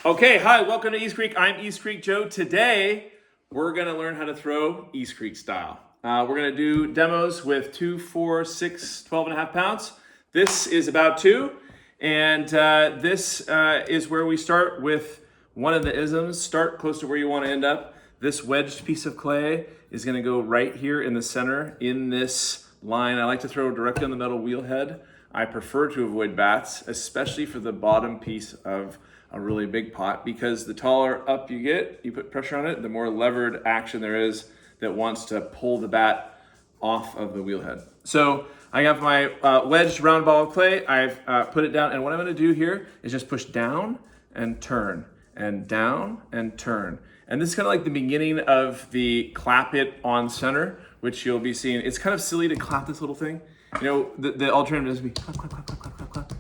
Okay, hi, welcome to East Creek. I'm East Creek Joe. Today, we're gonna learn how to throw East Creek style. We're gonna do demos with 2, 4, 6, 12 and a half pounds. This is about 2, and this is where we start with one of the isms. Start close to where you wanna end up. This wedged piece of clay is gonna go right here in the center in this line. I like to throw directly on the metal wheel head. I prefer to avoid bats, especially for the bottom piece of a really big pot, because the taller up you get, you put pressure on it, the more levered action there is that wants to pull the bat off of the wheel head. So I have my wedged round ball of clay. I've put it down, and what I'm gonna do here is just push down and turn, and down and turn. And this is kind of like the beginning of the clap it on center, which you'll be seeing. It's kind of silly to clap this little thing. You know, the alternative is be clap, clap, clap, clap, clap, clap, clap.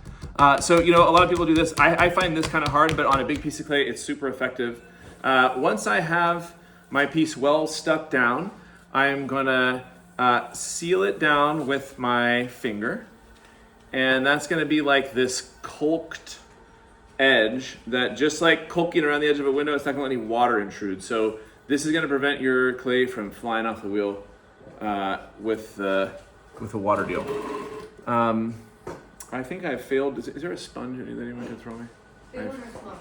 So, you know, a lot of people do this. I find this kind of hard, but on a big piece of clay, it's super effective. Once I have my piece well stuck down, I'm gonna seal it down with my finger. And that's gonna be like this caulked edge that, just like caulking around the edge of a window, it's not gonna let any water intrude. So this is gonna prevent your clay from flying off the wheel with the water deal. I think I failed. Is there a sponge that anyone can throw me?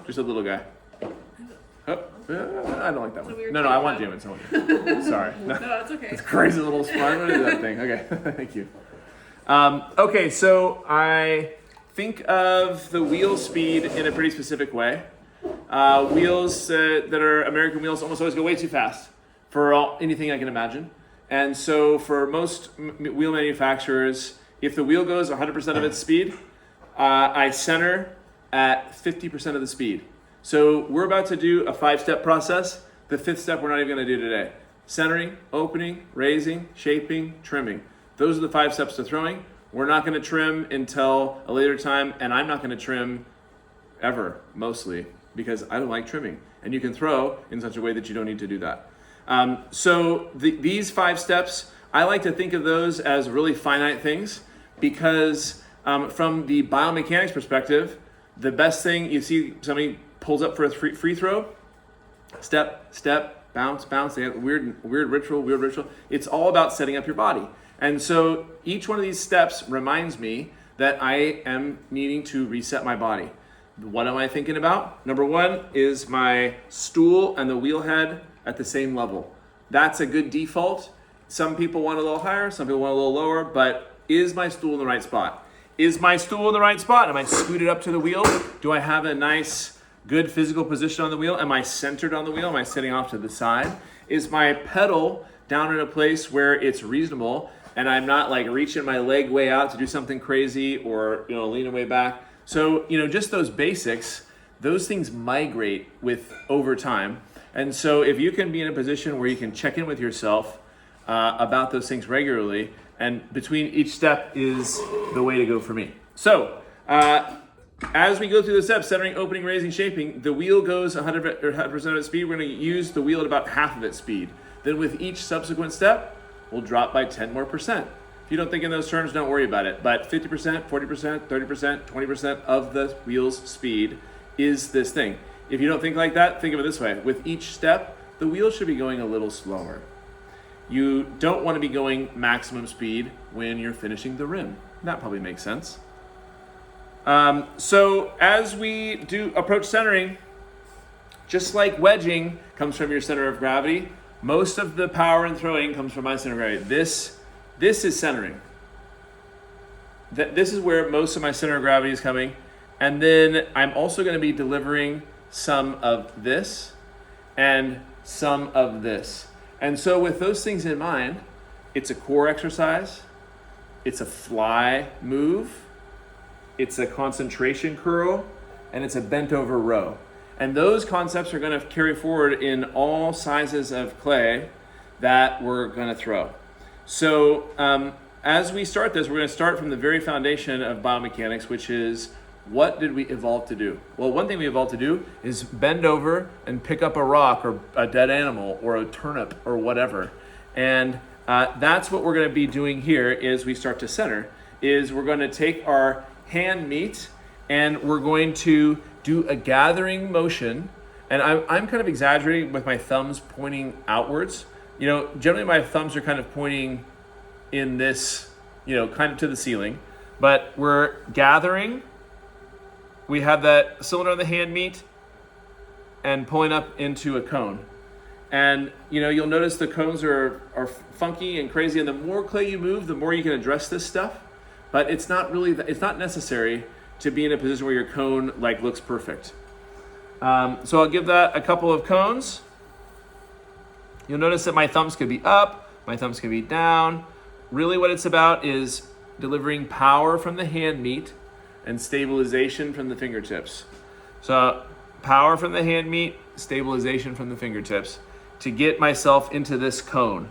Just a little guy. Oh, I don't like that one. No, I want Jamin. Sorry. No, that's okay. It's crazy little sponge. What is that thing? Okay, thank you. Okay, so I think of the wheel speed in a pretty specific way. Wheels that are American wheels almost always go way too fast for anything I can imagine. And so for most wheel manufacturers, if the wheel goes 100% of its speed, I center at 50% of the speed. So we're about to do a 5-step process. The 5th step we're not even gonna do today. Centering, opening, raising, shaping, trimming. Those are the 5 steps to throwing. We're not gonna trim until a later time, and I'm not gonna trim ever, mostly, because I don't like trimming. And you can throw in such a way that you don't need to do that. So these 5 steps, I like to think of those as really finite things, because from the biomechanics perspective, the best thing, you see somebody pulls up for a free throw, step, bounce, they have weird ritual. It's all about setting up your body. And so each one of these steps reminds me that I am needing to reset my body. What am I thinking about? Number 1 is my stool and the wheel head at the same level. That's a good default. Some people want a little higher, some people want a little lower, but is my stool in the right spot? Is my stool in the right spot? Am I scooted up to the wheel? Do I have a nice, good physical position on the wheel? Am I centered on the wheel? Am I sitting off to the side? Is my pedal down in a place where it's reasonable and I'm not like reaching my leg way out to do something crazy or, you know, leaning way back? So, you know, just those basics, those things migrate with over time. And so if you can be in a position where you can check in with yourself about those things regularly, and between each step is the way to go for me. So as we go through the steps, centering, opening, raising, shaping, the wheel goes 100% of its speed. We're gonna use the wheel at about half of its speed. Then with each subsequent step, we'll drop by 10 more percent. If you don't think in those terms, don't worry about it. But 50%, 40%, 30%, 20% of the wheel's speed is this thing. If you don't think like that, think of it this way. With each step, the wheel should be going a little slower. You don't want to be going maximum speed when you're finishing the rim. That probably makes sense. So as we do approach centering, just like wedging comes from your center of gravity, most of the power in throwing comes from my center of gravity. This is centering. This is where most of my center of gravity is coming. And then I'm also going to be delivering some of this and some of this. And so with those things in mind, it's a core exercise, it's a fly move, it's a concentration curl, and it's a bent over row. And those concepts are gonna carry forward in all sizes of clay that we're gonna throw. So as we start this, we're gonna start from the very foundation of biomechanics, which is, what did we evolve to do? Well, one thing we evolved to do is bend over and pick up a rock or a dead animal or a turnip or whatever. And that's what we're gonna be doing here as we start to center, is we're gonna take our hand meat and we're going to do a gathering motion, and I'm kind of exaggerating with my thumbs pointing outwards. Generally my thumbs are kind of pointing in this, kind of to the ceiling, but we're gathering. We have that cylinder on the hand meet and pulling up into a cone. And you'll notice the cones are funky and crazy, and the more clay you move, the more you can address this stuff. But it's not necessary to be in a position where your cone looks perfect. So I'll give that a couple of cones. You'll notice that my thumbs could be up, my thumbs could be down. Really what it's about is delivering power from the hand meet and stabilization from the fingertips. So power from the hand meet, stabilization from the fingertips to get myself into this cone.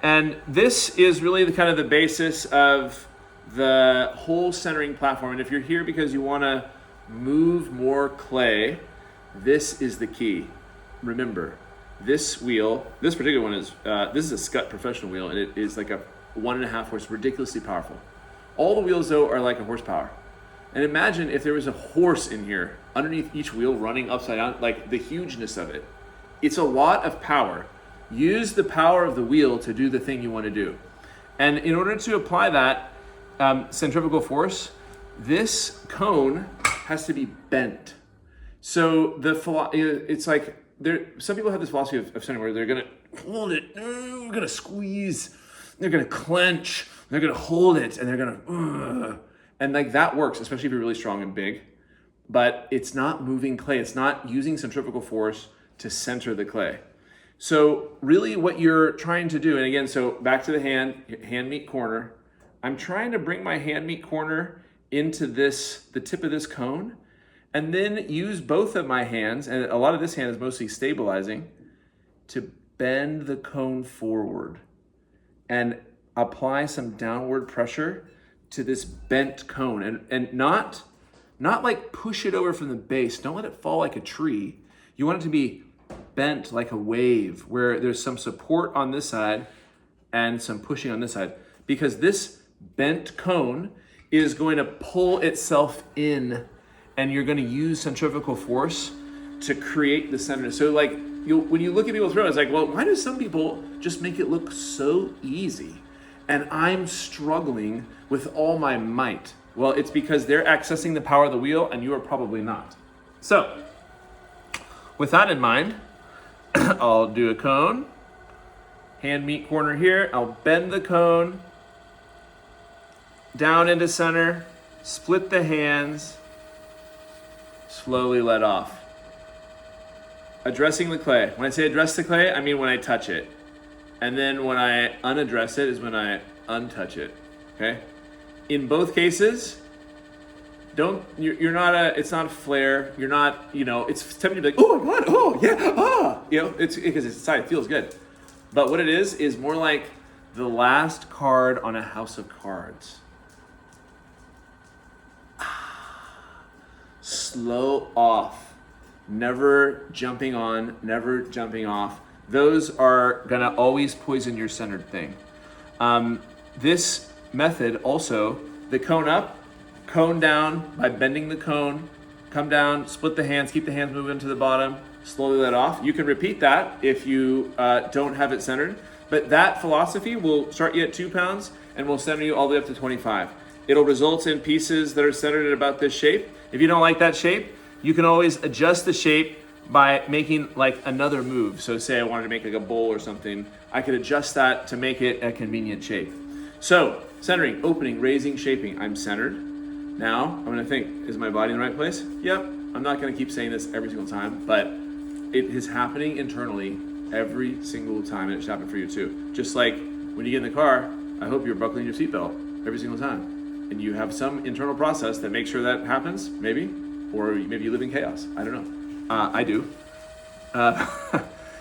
And this is really the basis of the whole centering platform. And if you're here because you want to move more clay, this is the key. Remember, this particular one is, this is a Scott professional wheel, and it is like a 1.5 horse, ridiculously powerful. All the wheels though are like a horsepower. And imagine if there was a horse in here underneath each wheel running upside down, like the hugeness of it. It's a lot of power. Use the power of the wheel to do the thing you want to do. And in order to apply that centrifugal force, this cone has to be bent. So it's like some people have this philosophy of centering where they're going to hold it, we're going to squeeze, they're going to clench, they're going to hold it, and they're going to, and that works, especially if you're really strong and big. But it's not moving clay. It's not using centrifugal force to center the clay. So really what you're trying to do, and again, so back to the hand meet corner, I'm trying to bring my hand meet corner into the tip of this cone, and then use both of my hands, and a lot of this hand is mostly stabilizing, to bend the cone forward and apply some downward pressure to this bent cone, and not push it over from the base. Don't let it fall like a tree. You want it to be bent like a wave, where there's some support on this side and some pushing on this side, because this bent cone is going to pull itself in, and you're going to use centrifugal force to create the center. So when you look at people throw, it's like, well, why do some people just make it look so easy? And I'm struggling with all my might. Well, it's because they're accessing the power of the wheel, and you are probably not. So, with that in mind, I'll do a cone, hand meet corner here, I'll bend the cone, down into center, split the hands, slowly let off. Addressing the clay. When I say address the clay, I mean when I touch it. And then when I unaddress it is when I untouch it, okay? In both cases, it's not a flare. You're not, it's tempting to be like, oh my God, oh yeah, it's because it's inside, it feels good. But what it is more like the last card on a house of cards. Slow off, never jumping on, never jumping off. Those are gonna always poison your centered thing. This method also, the cone up, cone down by bending the cone, come down, split the hands, keep the hands moving to the bottom, slowly let off. You can repeat that if you don't have it centered, but that philosophy will start you at 2 pounds and will center you all the way up to 25. It'll result in pieces that are centered at about this shape. If you don't like that shape, you can always adjust the shape by making another move. So say I wanted to make a bowl or something, I could adjust that to make it a convenient shape. So centering, opening, raising, shaping. I'm centered. Now I'm gonna think, is my body in the right place? Yep. I'm not gonna keep saying this every single time, but it is happening internally every single time, and it should happen for you too. Just like when you get in the car, I hope you're buckling your seatbelt every single time. And you have some internal process that makes sure that happens, maybe, or maybe you live in chaos. I don't know. I do.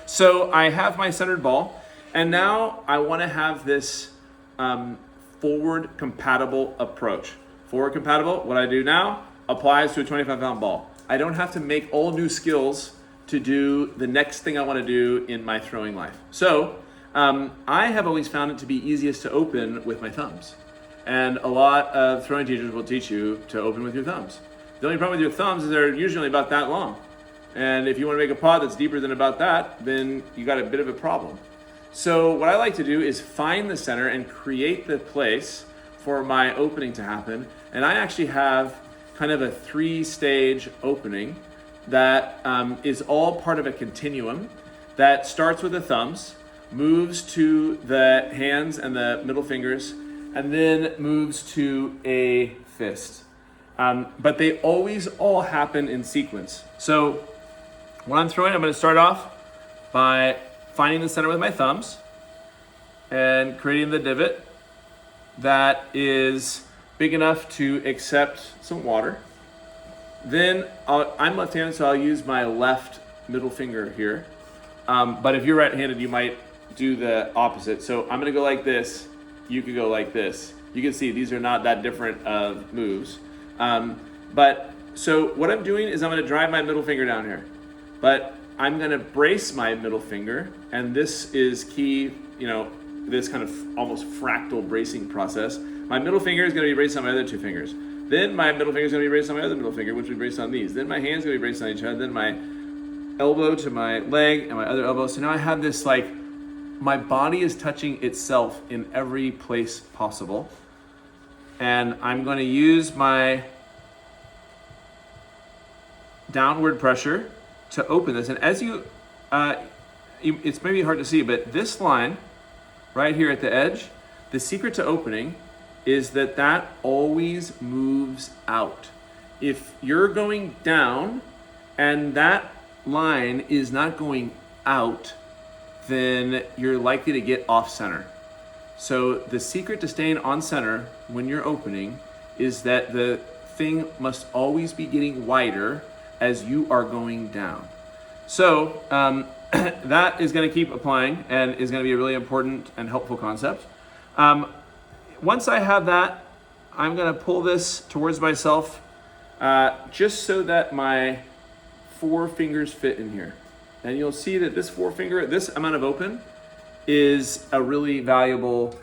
So I have my centered ball, and now I want to have this forward compatible approach. Forward compatible, what I do now applies to a 25-pound ball. I don't have to make all new skills to do the next thing I want to do in my throwing life. So I have always found it to be easiest to open with my thumbs. And a lot of throwing teachers will teach you to open with your thumbs. The only problem with your thumbs is they're usually about that long. And if you want to make a pod that's deeper than about that, then you got a bit of a problem. So what I like to do is find the center and create the place for my opening to happen. And I actually have kind of a 3-stage opening that is all part of a continuum that starts with the thumbs, moves to the hands and the middle fingers, and then moves to a fist. But they always all happen in sequence. So when I'm throwing, I'm going to start off by finding the center with my thumbs and creating the divot that is big enough to accept some water. Then I'm left-handed, so I'll use my left middle finger here. But if you're right-handed, you might do the opposite. So I'm gonna go like this. You could go like this. You can see these are not that different of moves. But so what I'm doing is I'm gonna drive my middle finger down here. But I'm gonna brace my middle finger, and this is key, this kind of almost fractal bracing process. My middle finger is gonna be braced on my other 2 fingers. Then my middle finger is going to be braced on my other middle finger, which will be braced on these. Then my hand's going to be braced on each other. Then my elbow to my leg and my other elbow. So now I have this my body is touching itself in every place possible. And I'm going to use my downward pressure to open this. And as it's maybe hard to see, but this line right here at the edge, the secret to opening is that always moves out. If you're going down and that line is not going out, then you're likely to get off center. So the secret to staying on center when you're opening is that the thing must always be getting wider as you are going down. So that is going to keep applying and is going to be a really important and helpful concept. Once I have that, I'm gonna pull this towards myself just so that my 4 fingers fit in here. And you'll see that this amount of open is a really valuable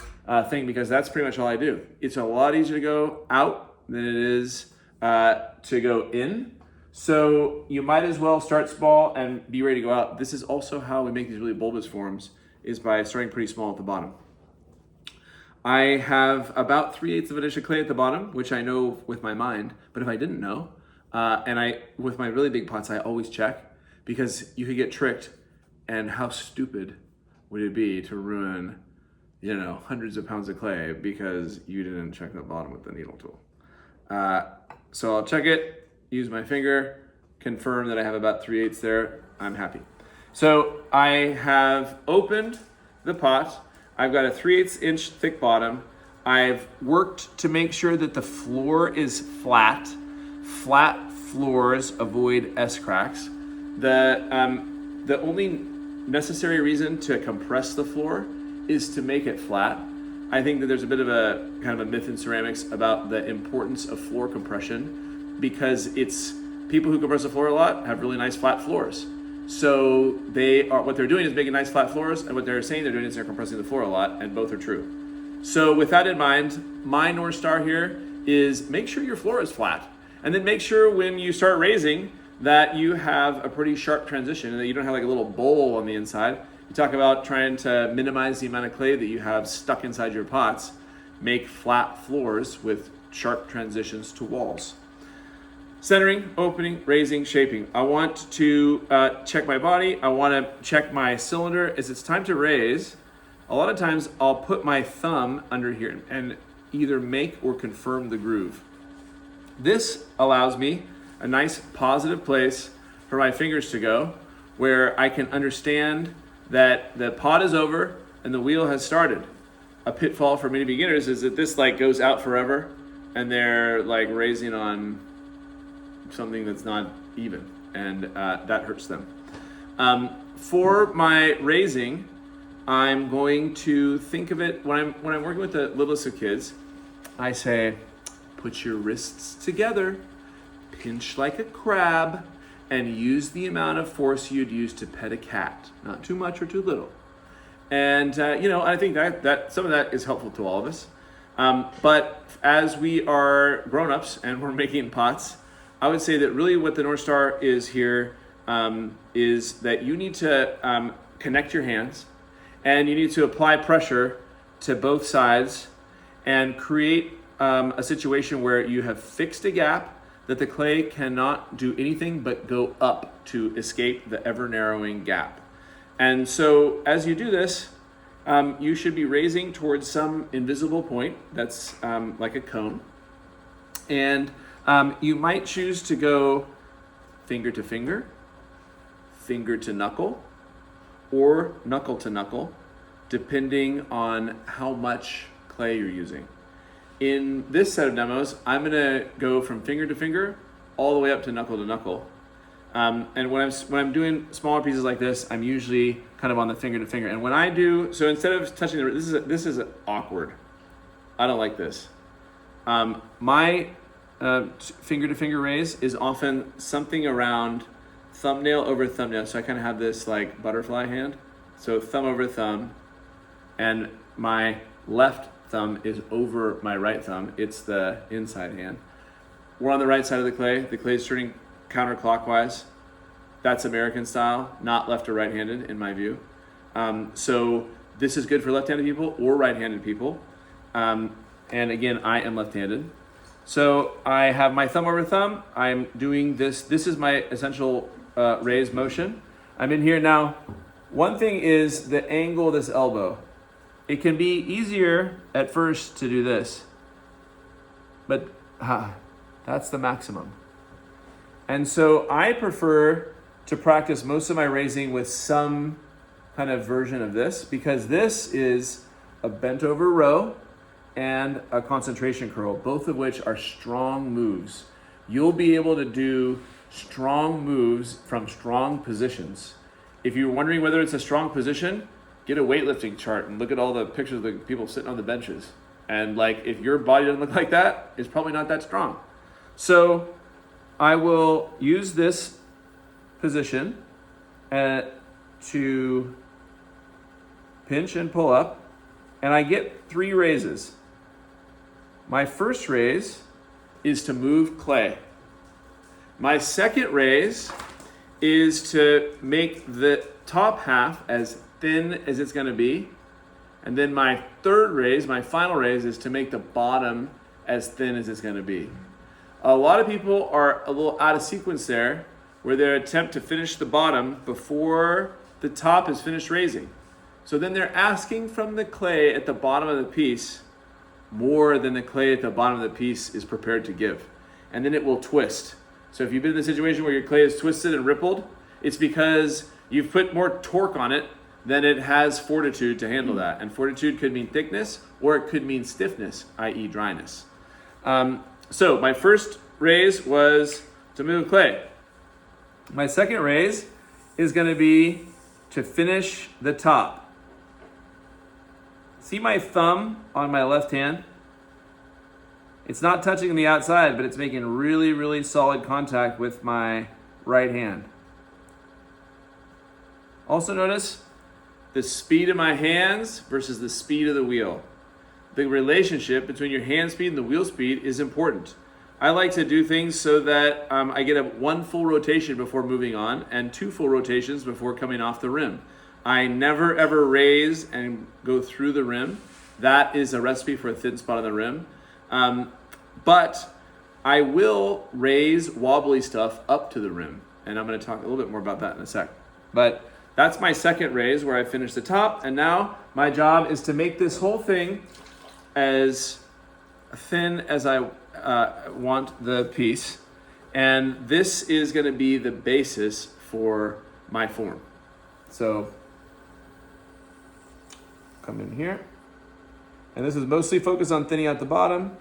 thing because that's pretty much all I do. It's a lot easier to go out than it is to go in. So you might as well start small and be ready to go out. This is also how we make these really bulbous forms, is by starting pretty small at the bottom. I have about 3/8 of a dish of clay at the bottom, which I know with my mind, but if I didn't know, with my really big pots, I always check because you could get tricked, and how stupid would it be to ruin, hundreds of pounds of clay because you didn't check the bottom with the needle tool. So I'll check it, use my finger, confirm that I have about 3/8 there, I'm happy. So I have opened the pot. I've got a 3/8 inch thick bottom. I've worked to make sure that the floor is flat. Flat floors avoid S-cracks. The only necessary reason to compress the floor is to make it flat. I think that there's a bit of a kind of a myth in ceramics about the importance of floor compression because people who compress the floor a lot have really nice flat floors. So what they're doing is making nice flat floors, and what they're saying they're doing is they're compressing the floor a lot, and both are true. So with that in mind, my North Star here is make sure your floor is flat. And then make sure when you start raising that you have a pretty sharp transition and that you don't have like a little bowl on the inside. You talk about trying to minimize the amount of clay that you have stuck inside your pots. Make flat floors with sharp transitions to walls. Centering, opening, raising, shaping. I want to check my body. I want to check my cylinder. As it's time to raise, a lot of times I'll put my thumb under here and either make or confirm the groove. This allows me a nice positive place for my fingers to go where I can understand that the pot is over and the wheel has started. A pitfall for many beginners is that this goes out forever and they're raising on something that's not even, and that hurts them. For my raising, I'm going to think of it when I'm working with the littlest of kids. I say, put your wrists together, pinch like a crab, and use the amount of force you'd use to pet a cat. Not too much or too little. And I think that some of that is helpful to all of us. But as we are grown-ups and we're making pots, I would say that really what the North Star is here is that you need to connect your hands and you need to apply pressure to both sides and create a situation where you have fixed a gap that the clay cannot do anything but go up to escape the ever narrowing gap. And so as you do this, you should be raising towards some invisible point that's like a cone. And you might choose to go finger to finger, finger to knuckle, or knuckle to knuckle, depending on how much clay you're using. In this set of demos, I'm gonna go from finger to finger all the way up to knuckle. And when I'm doing smaller pieces like this, I'm usually kind of on the finger to finger. And when I do, so instead of touching the, this is awkward. I don't like this. My finger to finger raise is often something around thumbnail over thumbnail. So I kind of have this like butterfly hand. So thumb over thumb, and my left thumb is over my right thumb. It's the inside hand. We're on the right side of the clay. The clay is turning counterclockwise. That's American style, not left or right-handed in my view. So this is good for left-handed people or right-handed people. And again, I am left-handed. So I have my thumb over thumb. I'm doing this. This is my essential raise motion. I'm in here now. One thing is the angle of this elbow. It can be easier at first to do this, but that's the maximum. And so I prefer to practice most of my raising with some kind of version of this, because this is a bent over row and a concentration curl, both of which are strong moves. You'll be able to do strong moves from strong positions. If you're wondering whether it's a strong position, get a weightlifting chart and look at all the pictures of the people sitting on the benches. And like, if your body doesn't look like that, it's probably not that strong. So I will use this position to pinch and pull up, and I get 3 raises. My first raise is to move clay. My second raise is to make the top half as thin as it's gonna be. And then my third raise, my final raise, is to make the bottom as thin as it's gonna be. A lot of people are a little out of sequence there, where they attempt to finish the bottom before the top is finished raising. So then they're asking from the clay at the bottom of the piece more than the clay at the bottom of the piece is prepared to give. And then it will twist. So if you've been in a situation where your clay is twisted and rippled, it's because you've put more torque on it than it has fortitude to handle that. And fortitude could mean thickness, or it could mean stiffness, i.e. dryness. So my first raise was to move clay. My second raise is going to be to finish the top. See my thumb on my left hand? It's not touching the outside, but it's making really, really solid contact with my right hand. Also notice the speed of my hands versus the speed of the wheel. The relationship between your hand speed and the wheel speed is important. I like to do things so that I get 1 full rotation before moving on and 2 full rotations before coming off the rim. I never ever raise and go through the rim. That is a recipe for a thin spot on the rim. But I will raise wobbly stuff up to the rim. And I'm gonna talk a little bit more about that in a sec. But that's my second raise where I finish the top. And now my job is to make this whole thing as thin as I want the piece. And this is gonna be the basis for my form. So come in here. And this is mostly focused on thinning out the bottom.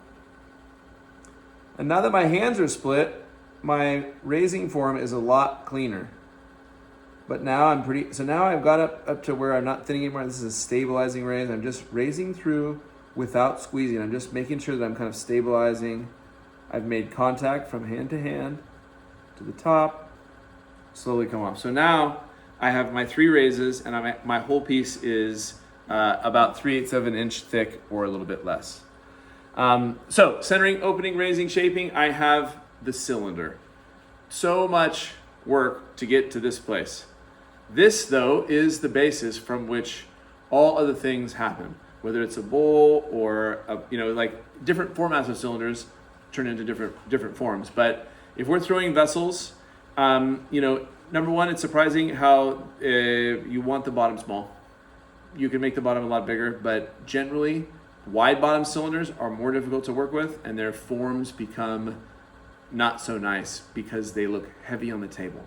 And now that my hands are split, my raising form is a lot cleaner. But now now I've got up to where I'm not thinning anymore. This is a stabilizing raise. I'm just raising through without squeezing. I'm just making sure that I'm kind of stabilizing. I've made contact from hand to the top, slowly come off. So now I have my 3 raises, and my whole piece is about 3/8 of an inch thick or a little bit less. So centering, opening, raising, shaping, I have the cylinder. so much work to get to this place. This, though, is the basis from which all other things happen, whether it's a bowl or like different formats of cylinders turn into different forms. But if we're throwing vessels, number one, it's surprising how you want the bottom small. You can make the bottom a lot bigger, but generally, wide bottom cylinders are more difficult to work with, and their forms become not so nice because they look heavy on the table.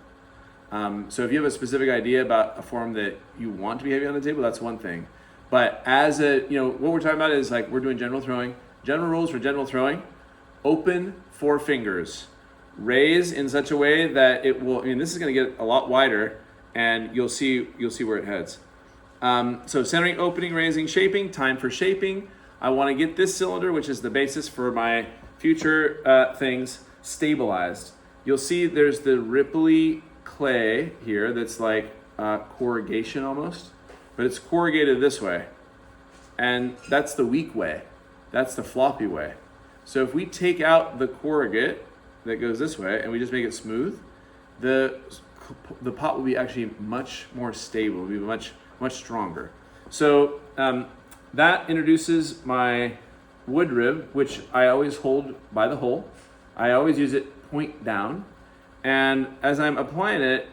So if you have a specific idea about a form that you want to be heavy on the table, that's one thing. But as what we're talking about is like we're doing general throwing. General rules for general throwing: open 4 fingers, raise in such a way that it will. This is going to get a lot wider, and you'll see where it heads. So centering, opening, raising, shaping. Time for shaping. I want to get this cylinder, which is the basis for my future things, stabilized. You'll see there's the ripply clay here that's like corrugation almost, but it's corrugated this way, and that's the weak way. That's the floppy way. So if we take out the corrugate that goes this way and we just make it smooth, the pot will be actually much more stable. It will be much stronger. So that introduces my wood rib, which I always hold by the hole. I always use it point down. And as I'm applying it,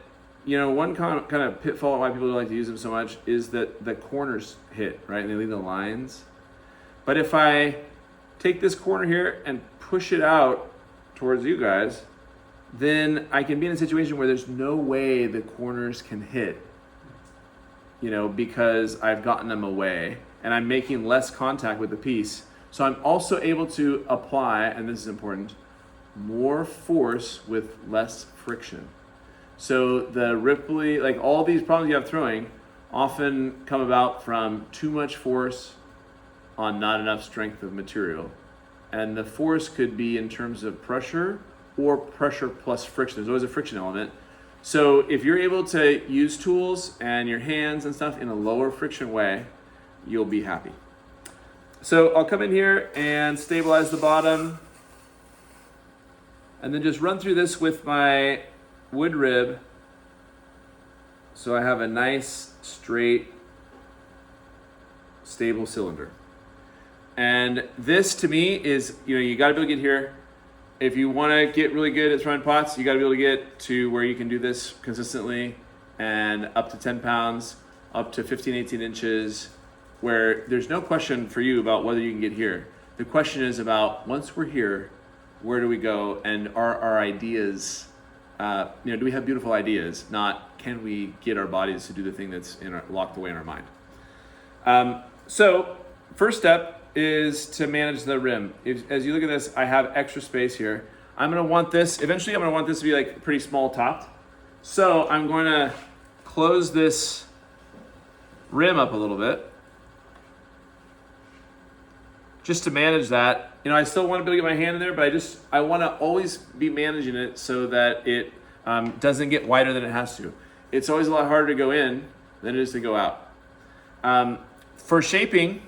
one kind of pitfall why people don't like to use them so much is that the corners hit, right? And they leave the lines. But if I take this corner here and push it out towards you guys, then I can be in a situation where there's no way the corners can hit, because I've gotten them away and I'm making less contact with the piece. So I'm also able to apply, and this is important, more force with less friction. So the ripply, like all these problems you have throwing often come about from too much force on not enough strength of material. And the force could be in terms of pressure or pressure plus friction. There's always a friction element. So if you're able to use tools and your hands and stuff in a lower friction way, you'll be happy. So I'll come in here and stabilize the bottom, and then just run through this with my wood rib so I have a nice, straight, stable cylinder. And this to me is, you gotta be able to get here. If you wanna get really good at throwing pots, you gotta be able to get to where you can do this consistently and up to 10 pounds, up to 15, 18 inches, where there's no question for you about whether you can get here. The question is about, once we're here, where do we go? And are our ideas, do we have beautiful ideas? Not, can we get our bodies to do the thing that's locked away in our mind? So first step is to manage the rim. As you look at this, I have extra space here. Eventually I'm gonna want this to be like pretty small topped. So I'm going to close this rim up a little bit, just to manage that. I still want to be able to get my hand in there, but I want to always be managing it so that it doesn't get wider than it has to. It's always a lot harder to go in than it is to go out. For shaping,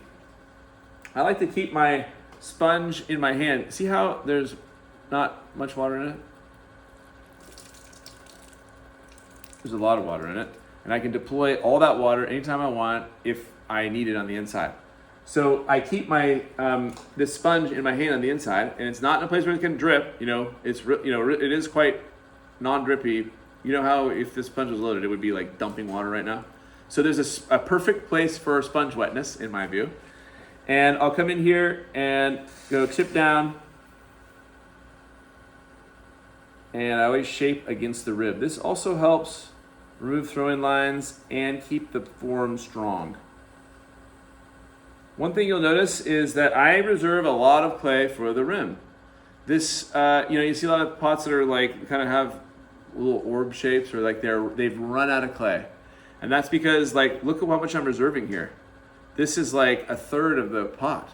I like to keep my sponge in my hand. See how there's not much water in it? There's a lot of water in it. And I can deploy all that water anytime I want if I need it on the inside. So I keep my this sponge in my hand on the inside, and it's not in a place where it can drip. It is quite non-drippy. You know how if this sponge was loaded, it would be like dumping water right now. So there's a perfect place for sponge wetness, in my view. And I'll come in here and go tip down, and I always shape against the rib. This also helps remove throw-in lines and keep the form strong. One thing you'll notice is that I reserve a lot of clay for the rim. This, you see a lot of pots that are like kind of have little orb shapes, or like they've run out of clay, and that's because look at how much I'm reserving here. This is like a third of the pot,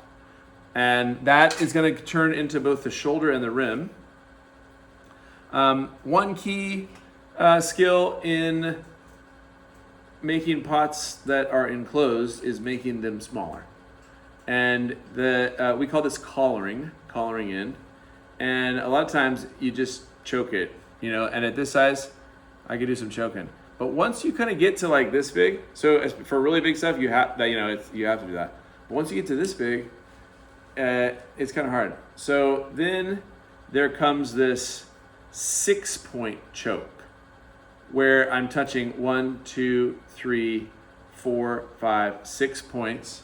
and that is going to turn into both the shoulder and the rim. One key skill in making pots that are enclosed is making them smaller. And we call this collaring in. And a lot of times you just choke it and at this size, I could do some choking. But once you kind of get to like this big, so for really big stuff, you have that, you have to do that. But once you get to this big, it's kind of hard. So then there comes this 6-point choke where I'm touching 1, 2, 3, 4, 5, 6 points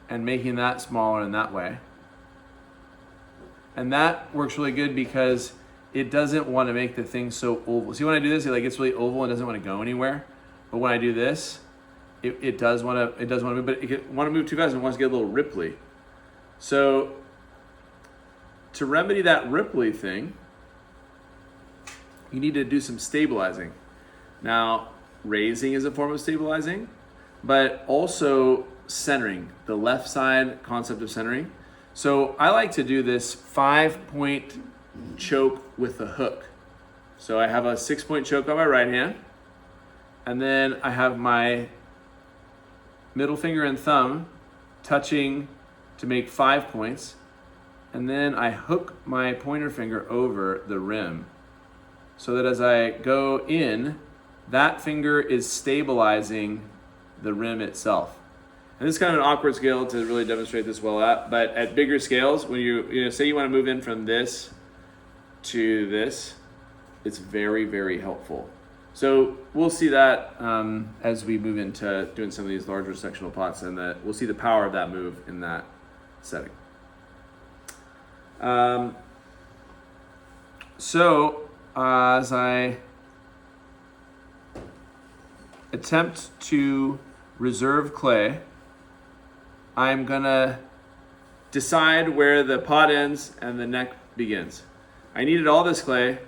and making that smaller in that way. And that works really good because it doesn't want to make the thing so oval. See, when I do this, it gets really oval and doesn't want to go anywhere. But when I do this, it does want to move, but it want to move too fast and wants to get a little ripply. So to remedy that ripply thing, you need to do some stabilizing. Now, raising is a form of stabilizing, but also centering, the left side concept of centering. So I like to do this 5-point choke with a hook. So I have a 6-point choke on my right hand, and then I have my middle finger and thumb touching to make 5 points, and then I hook my pointer finger over the rim so that as I go in, that finger is stabilizing the rim itself. And this is kind of an awkward scale to really demonstrate this well at, but at bigger scales, when you say you want to move in from this to this, it's very, very helpful. So we'll see that as we move into doing some of these larger sectional pots, and we'll see the power of that move in that setting. As I attempt to reserve clay, I'm gonna decide where the pot ends and the neck begins. I needed all this clay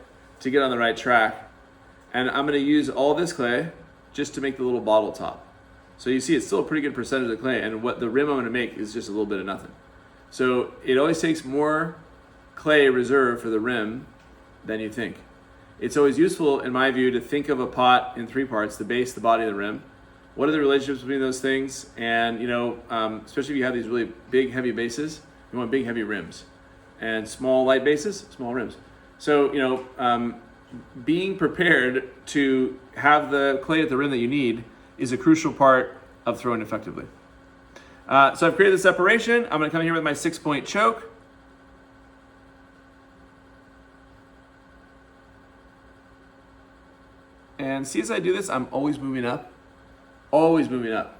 to get on the right track, and I'm gonna use all this clay just to make the little bottle top. So you see it's still a pretty good percentage of clay, and what the rim I'm gonna make is just a little bit of nothing. So it always takes more clay reserve for the rim than you think. It's always useful, in my view, to think of a pot in 3 parts: the base, the body, and the rim. What are the relationships between those things? And especially if you have these really big, heavy bases, you want big, heavy rims, and small, light bases, small rims. So being prepared to have the clay at the rim that you need is a crucial part of throwing effectively. So I've created the separation. I'm going to come here with my 6-point choke. And see, as I do this, I'm always moving up. Always moving up.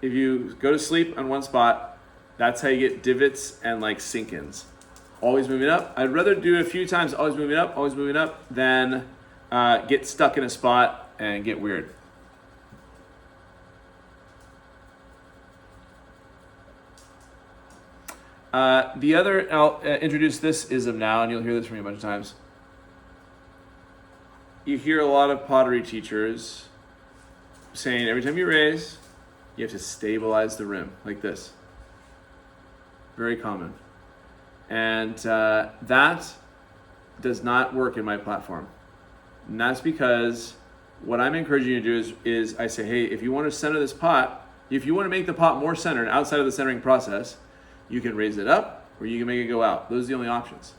If you go to sleep on one spot, that's how you get divots and sink-ins. Always moving up. I'd rather do it a few times, always moving up, than get stuck in a spot and get weird. I'll introduce this ism now, and you'll hear this from me a bunch of times. You hear a lot of pottery teachers saying every time you raise, you have to stabilize the rim like this. Very common. And that does not work in my platform. And that's because what I'm encouraging you to do is I say, hey, if you want to center this pot, if you want to make the pot more centered outside of the centering process, you can raise it up or you can make it go out. Those are the only options.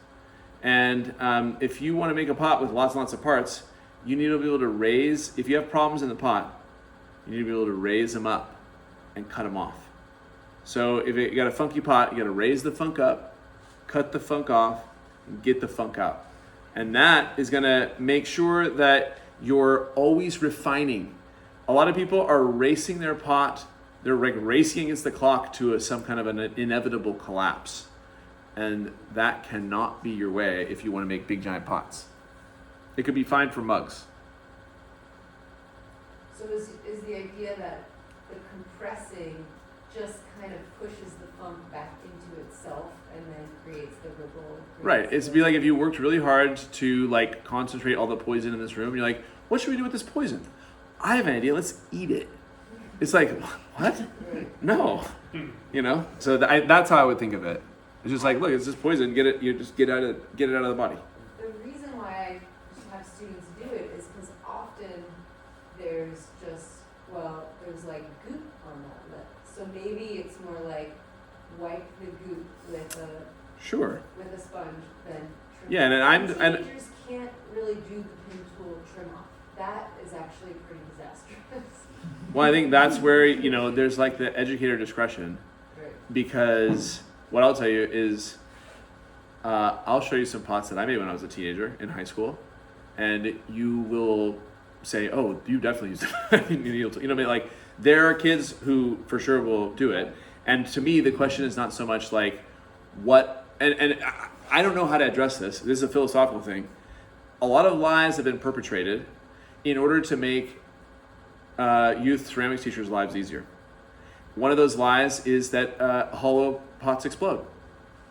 And if you want to make a pot with lots and lots of parts, you need to be able to raise, if you have problems in the pot, you need to be able to raise them up and cut them off. So if you got a funky pot, you got to raise the funk up, cut the funk off, and get the funk out. And that is going to make sure that you're always refining. A lot of people are racing their pot. They're racing against the clock to some kind of an inevitable collapse. And that cannot be your way if you want to make big, giant pots. It could be fine for mugs. So is the idea that the compressing just kind of pushes the funk back into itself and then creates the ripple? Right. It's be like if you worked really hard to concentrate all the poison in this room. You're like, what should we do with this poison? I have an idea. Let's eat it. It's like, what? No. So that's how I would think of it. It's just like, look, it's just poison. Get it. You just get it out of the body. The reason why I have students do it is because often there's goop on that lip. So maybe it's more like wipe the goop with a sponge than Yeah, and Teenagers can't really do the pin tool trim off. That is actually pretty disastrous. well, I think that's where, you know, there's like the educator discretion, Right. because what I'll tell you is, I'll show you some pots that I made when I was a teenager in high school, and you will say, "Oh, you definitely used it." You know what I mean? Like, there are kids who for sure will do it, and to me, the question is not so much like what, and I don't know how to address this. This is a philosophical thing. A lot of lies have been perpetrated in order to make youth ceramics teachers' lives easier. One of those lies is that hollow pots explode.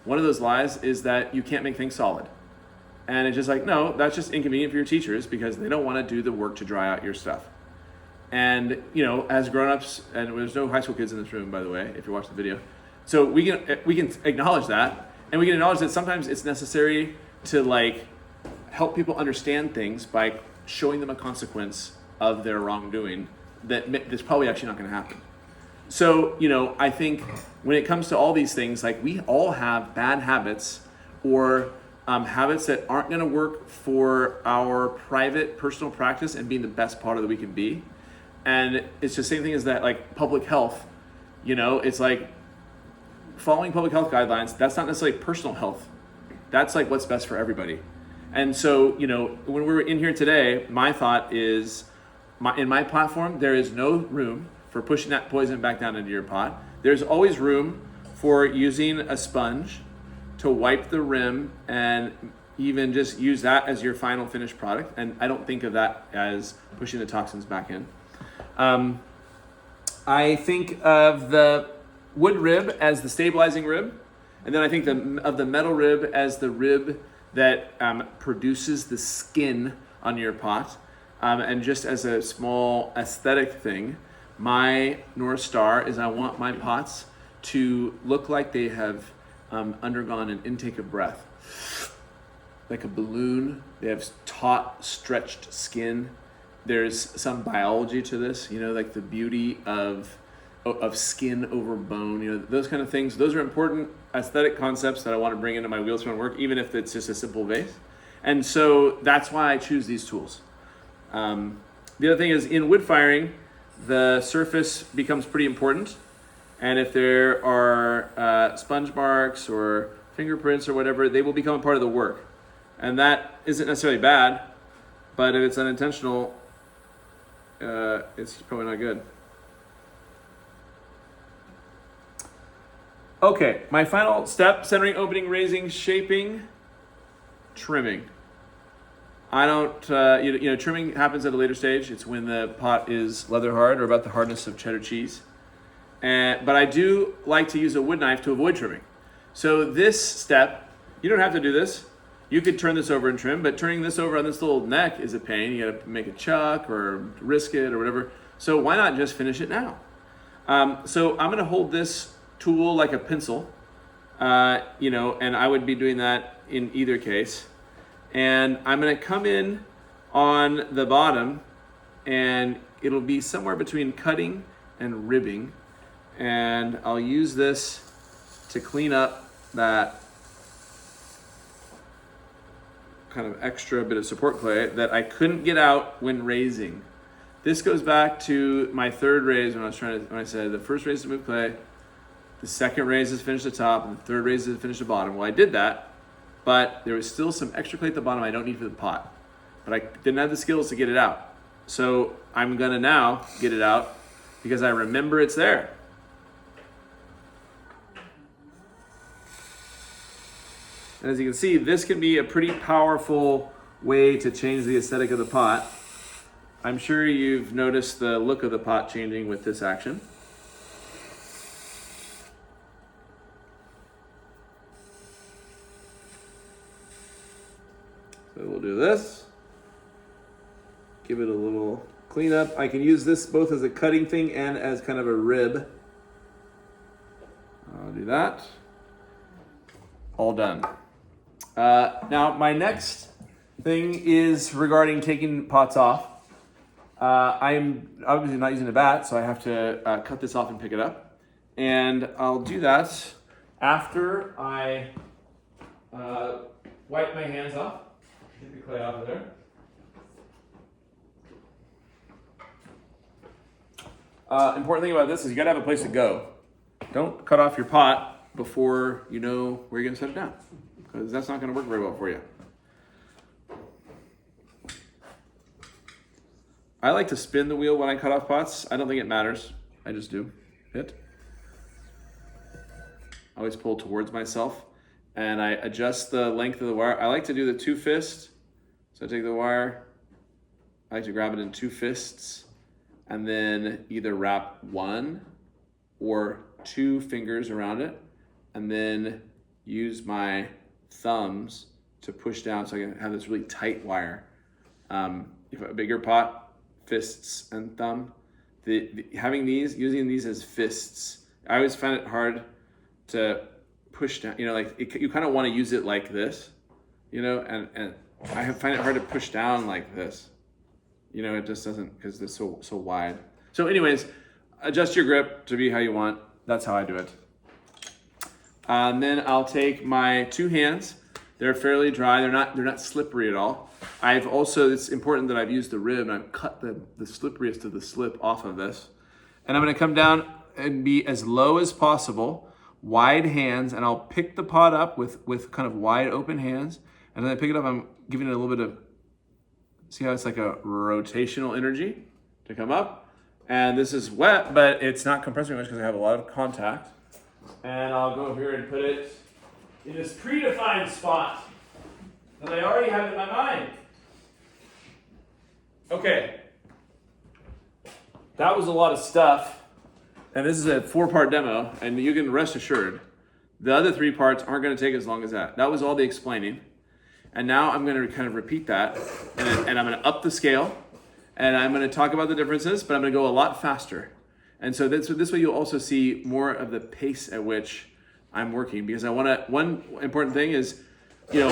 One of those lies is that you can't make things solid. And it's just like, no, that's just inconvenient for your teachers because they don't want to do the work to dry out your stuff. And, you know, as grown-ups, and there's no high school kids in this room, by the way, if you watch the video. So we can acknowledge that, and we can acknowledge that sometimes it's necessary to like help people understand things by showing them a consequence of their wrongdoing that's probably actually not going to happen. So, you know, I think when it comes to all these things, like we all have bad habits or habits that aren't going to work for our private personal practice and being the best part that we can be. And it's the same thing as that, like public health, you know, it's like following public health guidelines. That's not necessarily personal health. That's like what's best for everybody. And so, you know, when we're in here today, my thought is in my platform, there is no room for pushing that poison back down into your pot. There's always room for using a sponge to wipe the rim and even just use that as your final finished product. And I don't think of that as pushing the toxins back in. I think of the wood rib as the stabilizing rib. And then I think of the metal rib as the rib that produces the skin on your pot. And just as a small aesthetic thing, my North Star is I want my pots to look like they have undergone an intake of breath. Like a balloon, they have taut, stretched skin. There's some biology to this, you know, like the beauty of skin over bone, you know, those kind of things. Those are important aesthetic concepts that I want to bring into my Wheelspun work, even if it's just a simple vase. And so that's why I choose these tools. The other thing is in wood firing, the surface becomes pretty important. And if there are sponge marks or fingerprints or whatever, they will become a part of the work. And that isn't necessarily bad, but if it's unintentional, it's probably not good. Okay, my final step: centering, opening, raising, shaping, trimming. I don't, you know, trimming happens at a later stage. It's when the pot is leather hard or about the hardness of cheddar cheese. But I do like to use a wood knife to avoid trimming. So this step, you don't have to do this. You could turn this over and trim, but turning this over on this little neck is a pain. You gotta make a chuck or risk it or whatever. So why not just finish it now? So I'm gonna hold this tool like a pencil, you know, and I would be doing that in either case. And I'm gonna come in on the bottom and it'll be somewhere between cutting and ribbing. And I'll use this to clean up that kind of extra bit of support clay that I couldn't get out when raising. This goes back to my third raise when I said the first raise is to move clay, the second raise is to finish the top, and the third raise is to finish the bottom. Well, I did that, but there was still some extra clay at the bottom I don't need for the pot. But I didn't have the skills to get it out. So I'm gonna now get it out because I remember it's there. And as you can see, this can be a pretty powerful way to change the aesthetic of the pot. I'm sure you've noticed the look of the pot changing with this action. So we'll do this. Give it a little cleanup. I can use this both as a cutting thing and as kind of a rib. I'll do that. All done. Now my next thing is regarding taking pots off. I'm obviously not using a bat, so I have to cut this off and pick it up. And I'll do that after I wipe my hands off. Get the clay off of there. Important thing about this is you gotta have a place to go. Don't cut off your pot before you know where you're gonna set it down, because that's not gonna work very well for you. I like to spin the wheel when I cut off pots. I don't think it matters. I just do it. I always pull towards myself and I adjust the length of the wire. I like to do the 2 fists. So I take the wire, I like to grab it in 2 fists and then either wrap 1 or 2 fingers around it and then use my thumbs to push down so I can have this really tight wire. If a bigger pot, fists and thumb. Using these as fists, I always find it hard to push down, you kind of want to use it like this, and I find it hard to push down like this. It just doesn't, because it's so wide. So anyways, adjust your grip to be how you want. That's how I do it. And then I'll take my 2 hands. They're fairly dry. They're not slippery at all. It's important that I've used the rib and I've cut the slipperiest of the slip off of this. And I'm gonna come down and be as low as possible, wide hands, and I'll pick the pot up with kind of wide open hands. And then I pick it up, I'm giving it a little bit of, see how it's like a rotational energy to come up. And this is wet, but it's not compressing much because I have a lot of contact. And I'll go over here and put it in this predefined spot that I already have in my mind. Okay. That was a lot of stuff. And this is a 4-part demo, and you can rest assured the other 3 parts aren't going to take as long as that. That was all the explaining. And now I'm going to kind of repeat that, and I'm going to up the scale, and I'm going to talk about the differences, but I'm going to go a lot faster. And so this way you'll also see more of the pace at which I'm working, because one important thing is, when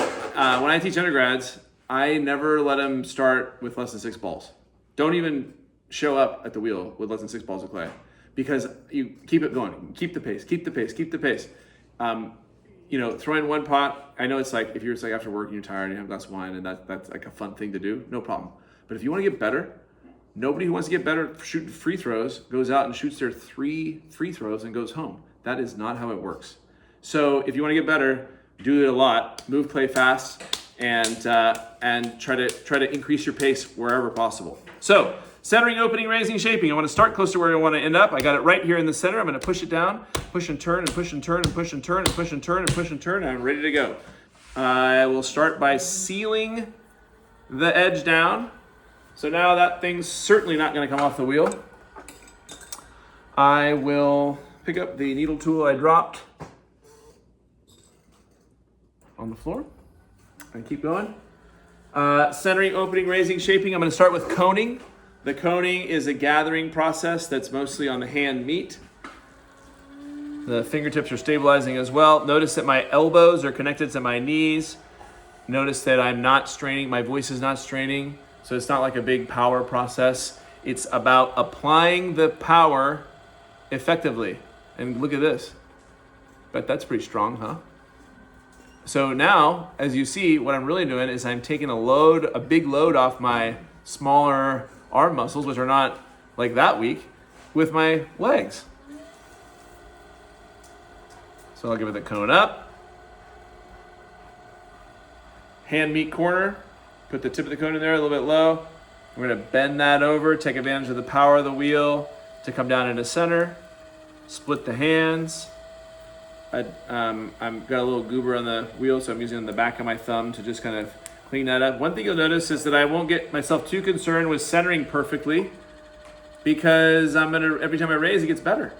I teach undergrads, I never let them start with less than 6 balls. Don't even show up at the wheel with less than 6 balls of clay, because you keep it going, keep the pace. Throw in 1 pot. I know it's like, if you're just like after work and you're tired and you have a glass of wine and that's like a fun thing to do, no problem. But if you want to get better, nobody who wants to get better at shooting free throws goes out and shoots their 3 free throws and goes home. That is not how it works. So if you want to get better, do it a lot, move clay fast, and try to increase your pace wherever possible. So centering, opening, raising, shaping. I want to start close to where I want to end up. I got it right here in the center. I'm going to push it down, push and turn, and push and turn, and push and turn, and push and turn, and push and turn, and I'm ready to go. I will start by sealing the edge down. So now that thing's certainly not going to come off the wheel. I will pick up the needle tool I dropped on the floor and keep going. Centering, opening, raising, shaping. I'm going to start with coning. The coning is a gathering process that's mostly on the hand meat. The fingertips are stabilizing as well. Notice that my elbows are connected to my knees. Notice that I'm not straining, my voice is not straining. So it's not like a big power process. It's about applying the power effectively. And look at this. But that's pretty strong, huh? So now, as you see, what I'm really doing is I'm taking a big load off my smaller arm muscles, which are not like that weak, with my legs. So I'll give it the cone up. Hand meet corner. Put the tip of the cone in there a little bit low. We're going to bend that over, take advantage of the power of the wheel to come down into center. Split the hands. I've got a little goober on the wheel, so I'm using the back of my thumb to just kind of clean that up. One thing you'll notice is that I won't get myself too concerned with centering perfectly, because every time I raise, it gets better.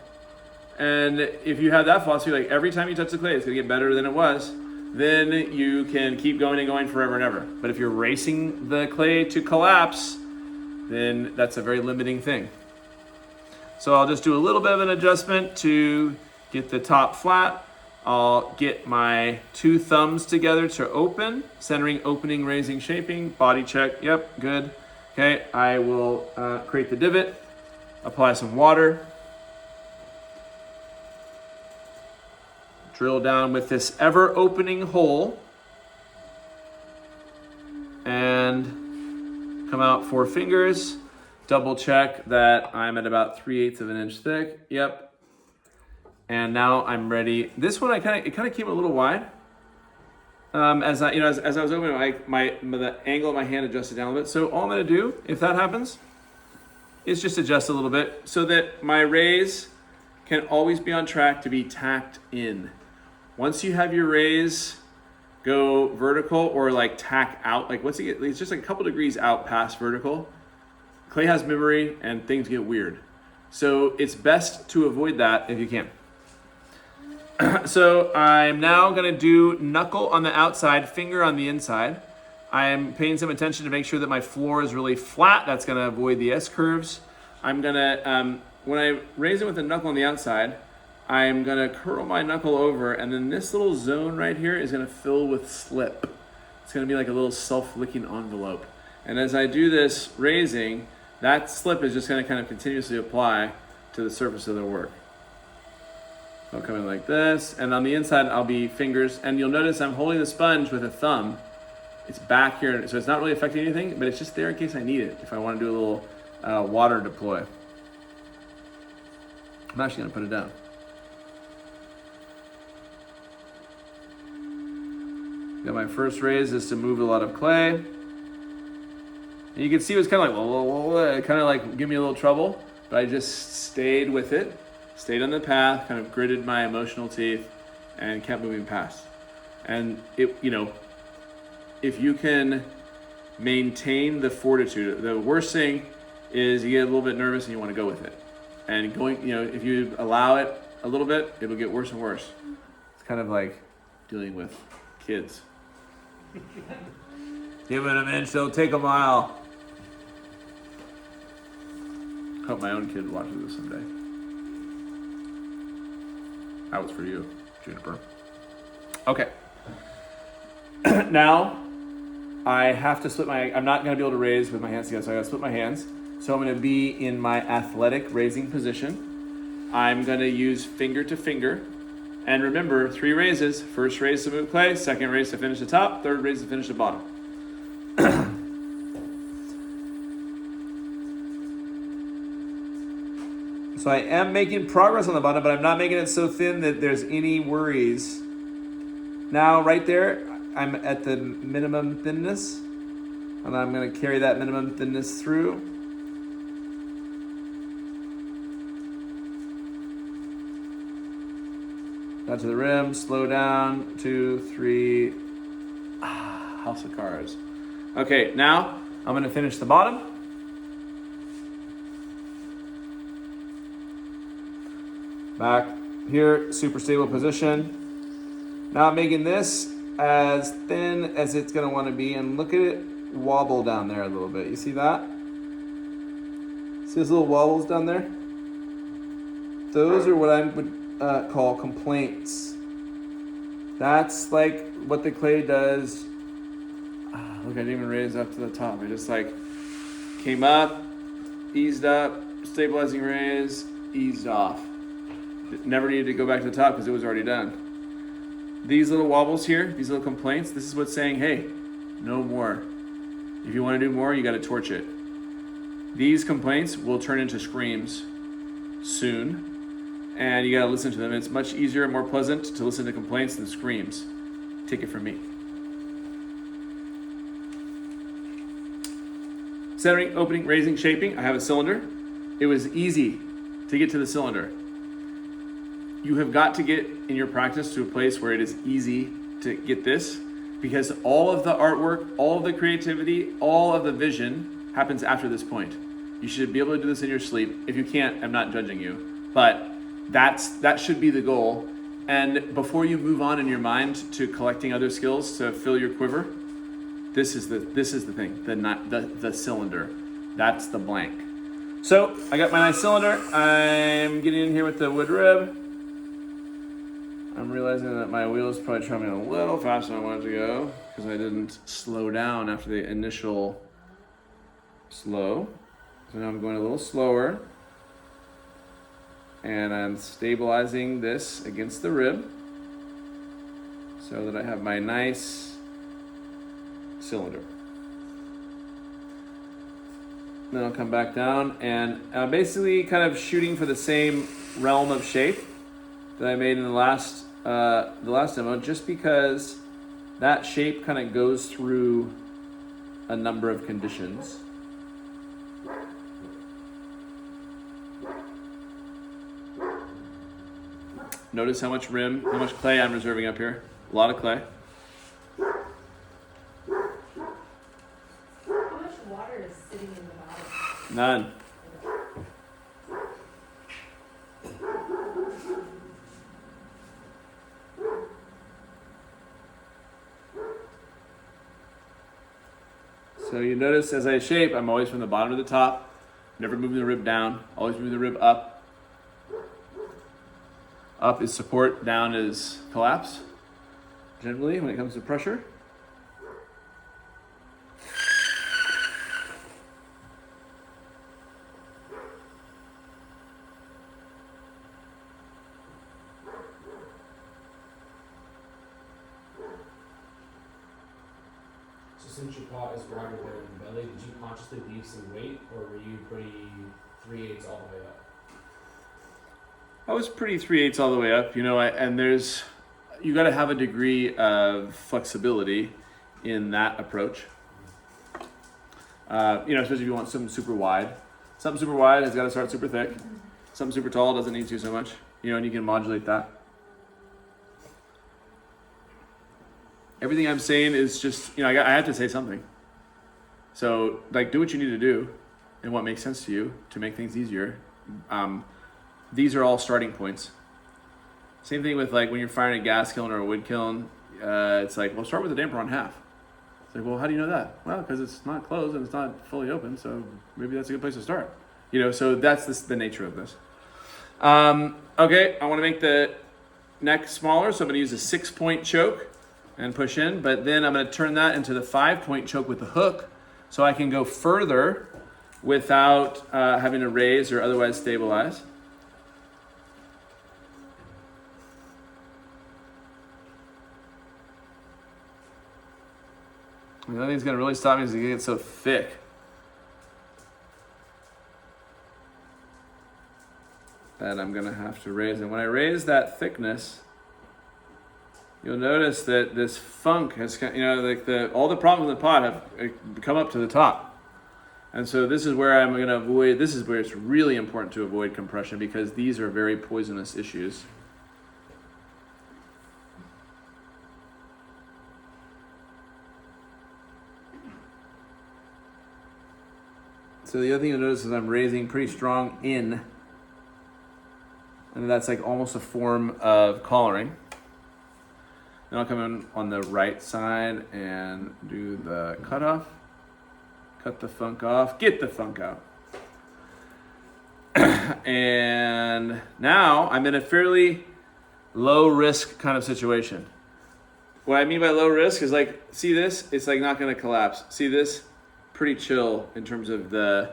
And if you have that philosophy, like every time you touch the clay, it's gonna get better than it was, then you can keep going and going forever and ever. But if you're racing the clay to collapse, then that's a very limiting thing. So I'll just do a little bit of an adjustment to get the top flat. I'll get my 2 thumbs together to open, centering, opening, raising, shaping, body check, yep, good. Okay, I will create the divot, apply some water, drill down with this ever opening hole and come out 4 fingers. Double check that I'm at about 3/8 of an inch thick. Yep. And now I'm ready. This one, it kind of came a little wide. As I was opening, the angle of my hand adjusted down a little bit. So all I'm gonna do, if that happens, is just adjust a little bit so that my raise can always be on track to be tacked in. Once you have your raise go vertical or like tack out, like once it's just like a couple degrees out past vertical, clay has memory and things get weird. So it's best to avoid that if you can. So I'm now gonna do knuckle on the outside, finger on the inside. I'm paying some attention to make sure that my floor is really flat. That's gonna avoid the S-curves. I'm gonna, when I raise it with the knuckle on the outside, I'm gonna curl my knuckle over, and then this little zone right here is gonna fill with slip. It's gonna be like a little self-licking envelope. And as I do this raising, that slip is just gonna kind of continuously apply to the surface of the work. I'll come in like this, and on the inside I'll be fingers, and you'll notice I'm holding the sponge with a thumb. It's back here, so it's not really affecting anything, but it's just there in case I need it, if I want to do a little water deploy. I'm actually gonna put it down. Got my first raise is to move a lot of clay. And you can see it was kind of like, kind of like give me a little trouble, but I just stayed with it. Stayed on the path, kind of gritted my emotional teeth, and kept moving past. And it, if you can maintain the fortitude, the worst thing is you get a little bit nervous and you want to go with it. And going, if you allow it a little bit, it'll get worse and worse. It's kind of like dealing with kids. Give it an inch, they'll take a mile. Hope my own kid watches this someday. That was for you, Juniper. Okay. Now, I have to split I'm not gonna be able to raise with my hands together, so I gotta split my hands. So I'm gonna be in my athletic raising position. I'm gonna use finger to finger. And remember, 3 raises. First raise to move clay, second raise to finish the top, third raise to finish the bottom. So I am making progress on the bottom, but I'm not making it so thin that there's any worries. Now, right there, I'm at the minimum thinness, and I'm gonna carry that minimum thinness through. Down to the rim, slow down, 2, 3, house of cards. Okay, now I'm gonna finish the bottom. Back here, super stable position. Now I'm making this as thin as it's gonna wanna be, and look at it wobble down there a little bit. You see that? See those little wobbles down there? Those are what I would call complaints. That's like what the clay does. Look, I didn't even raise up to the top. I just like came up, eased up, stabilizing raise, eased off. Never needed to go back to the top because it was already done. These little wobbles here, these little complaints, this is what's saying, hey, no more. If you want to do more, you got to torch it. These complaints will turn into screams soon, and you got to listen to them. It's much easier and more pleasant to listen to complaints than screams. Take it from me. Centering, opening, raising, shaping. I have a cylinder. It was easy to get to the cylinder. You have got to get in your practice to a place where it is easy to get this, because all of the artwork, all of the creativity, all of the vision happens after this point. You should be able to do this in your sleep. If you can't, I'm not judging you, but that should be the goal. And before you move on in your mind to collecting other skills to fill your quiver, this is the thing, the cylinder. That's the blank. So I got my nice cylinder. I'm getting in here with the wood rib. I'm realizing that my wheel is probably traveling a little faster than I wanted to go because I didn't slow down after the initial slow. So now I'm going a little slower, and I'm stabilizing this against the rib so that I have my nice cylinder. Then I'll come back down and basically kind of shooting for the same realm of shape that I made in the last demo, just because that shape kind of goes through a number of conditions. Notice how much clay I'm reserving up here. A lot of clay. How much water is sitting in the bottom? None. So you notice as I shape, I'm always from the bottom to the top, never moving the rib down, always moving the rib up. Up is support, down is collapse, generally, when it comes to pressure. So since your pot is wider than belly, did you consciously leave some weight, or were you pretty 3/8 all the way up? I was pretty 3/8 all the way up, you got to have a degree of flexibility in that approach. Especially if you want something super wide. Something super wide has got to start super thick. Something super tall doesn't need to so much, and you can modulate that. Everything I'm saying is just, I have to say something. So, do what you need to do and what makes sense to you to make things easier. These are all starting points. Same thing with when you're firing a gas kiln or a wood kiln. It's start with the damper on half. It's well, how do you know that? Well, because it's not closed and it's not fully open, so maybe that's a good place to start. So that's the nature of this. Okay, I want to make the neck smaller, so I'm going to use a 6-point choke and push in, but then I'm going to turn that into the 5-point choke with the hook, so I can go further without having to raise or otherwise stabilize. The only thing that's going to really stop me is it gets so thick. That I'm going to have to raise. And when I raise that thickness, you'll notice that this funk has, all the problems in the pot have come up to the top. And so this is where I'm going to avoid, this is where it's really important to avoid compression, because these are very poisonous issues. So the other thing you'll notice is I'm raising pretty strong in, and that's almost a form of collaring. Then I'll come in on the right side and do the cutoff. Cut the funk off, get the funk out. And now I'm in a fairly low risk kind of situation. What I mean by low risk is see this? It's not gonna collapse. See this? Pretty chill in terms of the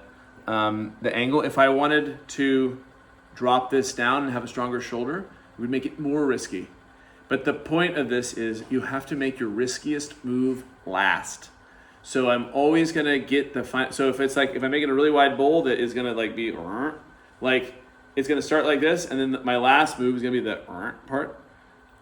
angle. If I wanted to drop this down and have a stronger shoulder, it would make it more risky. But the point of this is you have to make your riskiest move last. So I'm always gonna get so if it's if I'm making a really wide bowl that is gonna be it's gonna start like this, and then my last move is gonna be the part.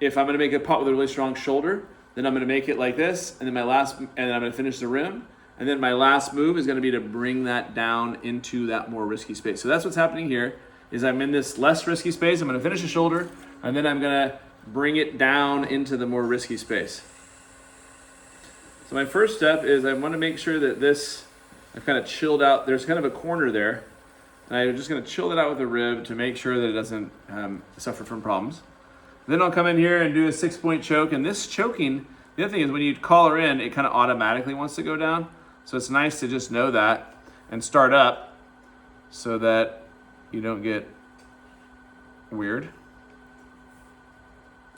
If I'm gonna make a pot with a really strong shoulder, then I'm gonna make it like this, and then I'm gonna finish the rim. And then my last move is going to be to bring that down into that more risky space. So that's what's happening here, is I'm in this less risky space. I'm going to finish the shoulder, and then I'm going to bring it down into the more risky space. So my first step is I want to make sure that I've kind of chilled out. There's kind of a corner there. And I'm just going to chill it out with the rib to make sure that it doesn't suffer from problems. Then I'll come in here and do a 6-point choke. And this choking, the other thing is when you collar in, it kind of automatically wants to go down. So it's nice to just know that and start up so that you don't get weird.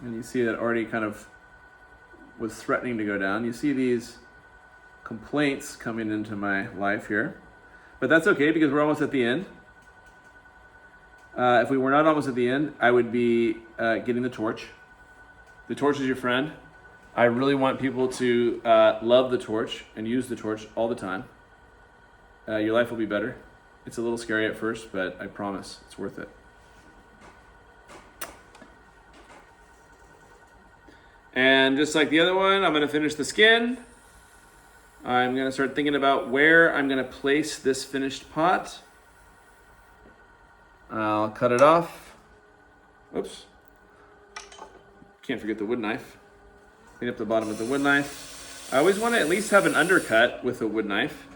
And you see that already kind of was threatening to go down. You see these complaints coming into my life here. But that's okay because we're almost at the end. If we were not almost at the end, I would be getting the torch. The torch is your friend. I really want people to love the torch and use the torch all the time. your life will be better. It's a little scary at first, but I promise it's worth it. And just like the other one, I'm going to finish the skin. I'm going to start thinking about where I'm going to place this finished pot. I'll cut it off. Oops. Can't forget the wood knife. Clean up the bottom with the wood knife. I always want to at least have an undercut with a wood knife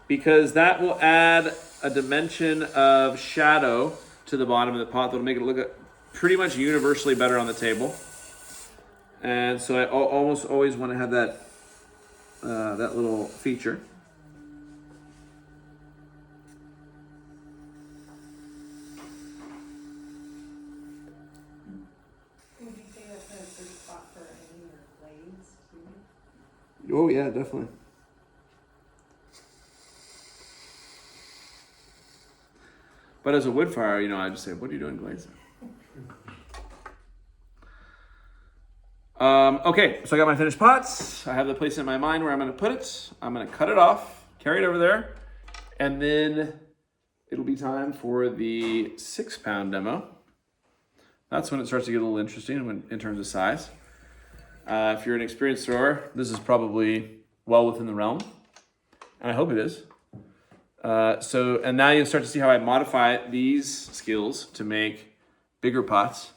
because that will add a dimension of shadow to the bottom of the pot that'll make it look pretty much universally better on the table. And so I almost always want to have that that little feature. Would you say that's a good spot for hanging your blades too? Oh yeah, definitely. But as a wood fire, I just say, "What are you doing, Glaze?" Okay, so I got my finished pots. I have the place in my mind where I'm going to put it. I'm going to cut it off, carry it over there, and then it'll be time for the 6-pound demo. That's when it starts to get a little interesting in terms of size. If you're an experienced thrower, this is probably well within the realm, and I hope it is. And now you'll start to see how I modify these skills to make bigger pots.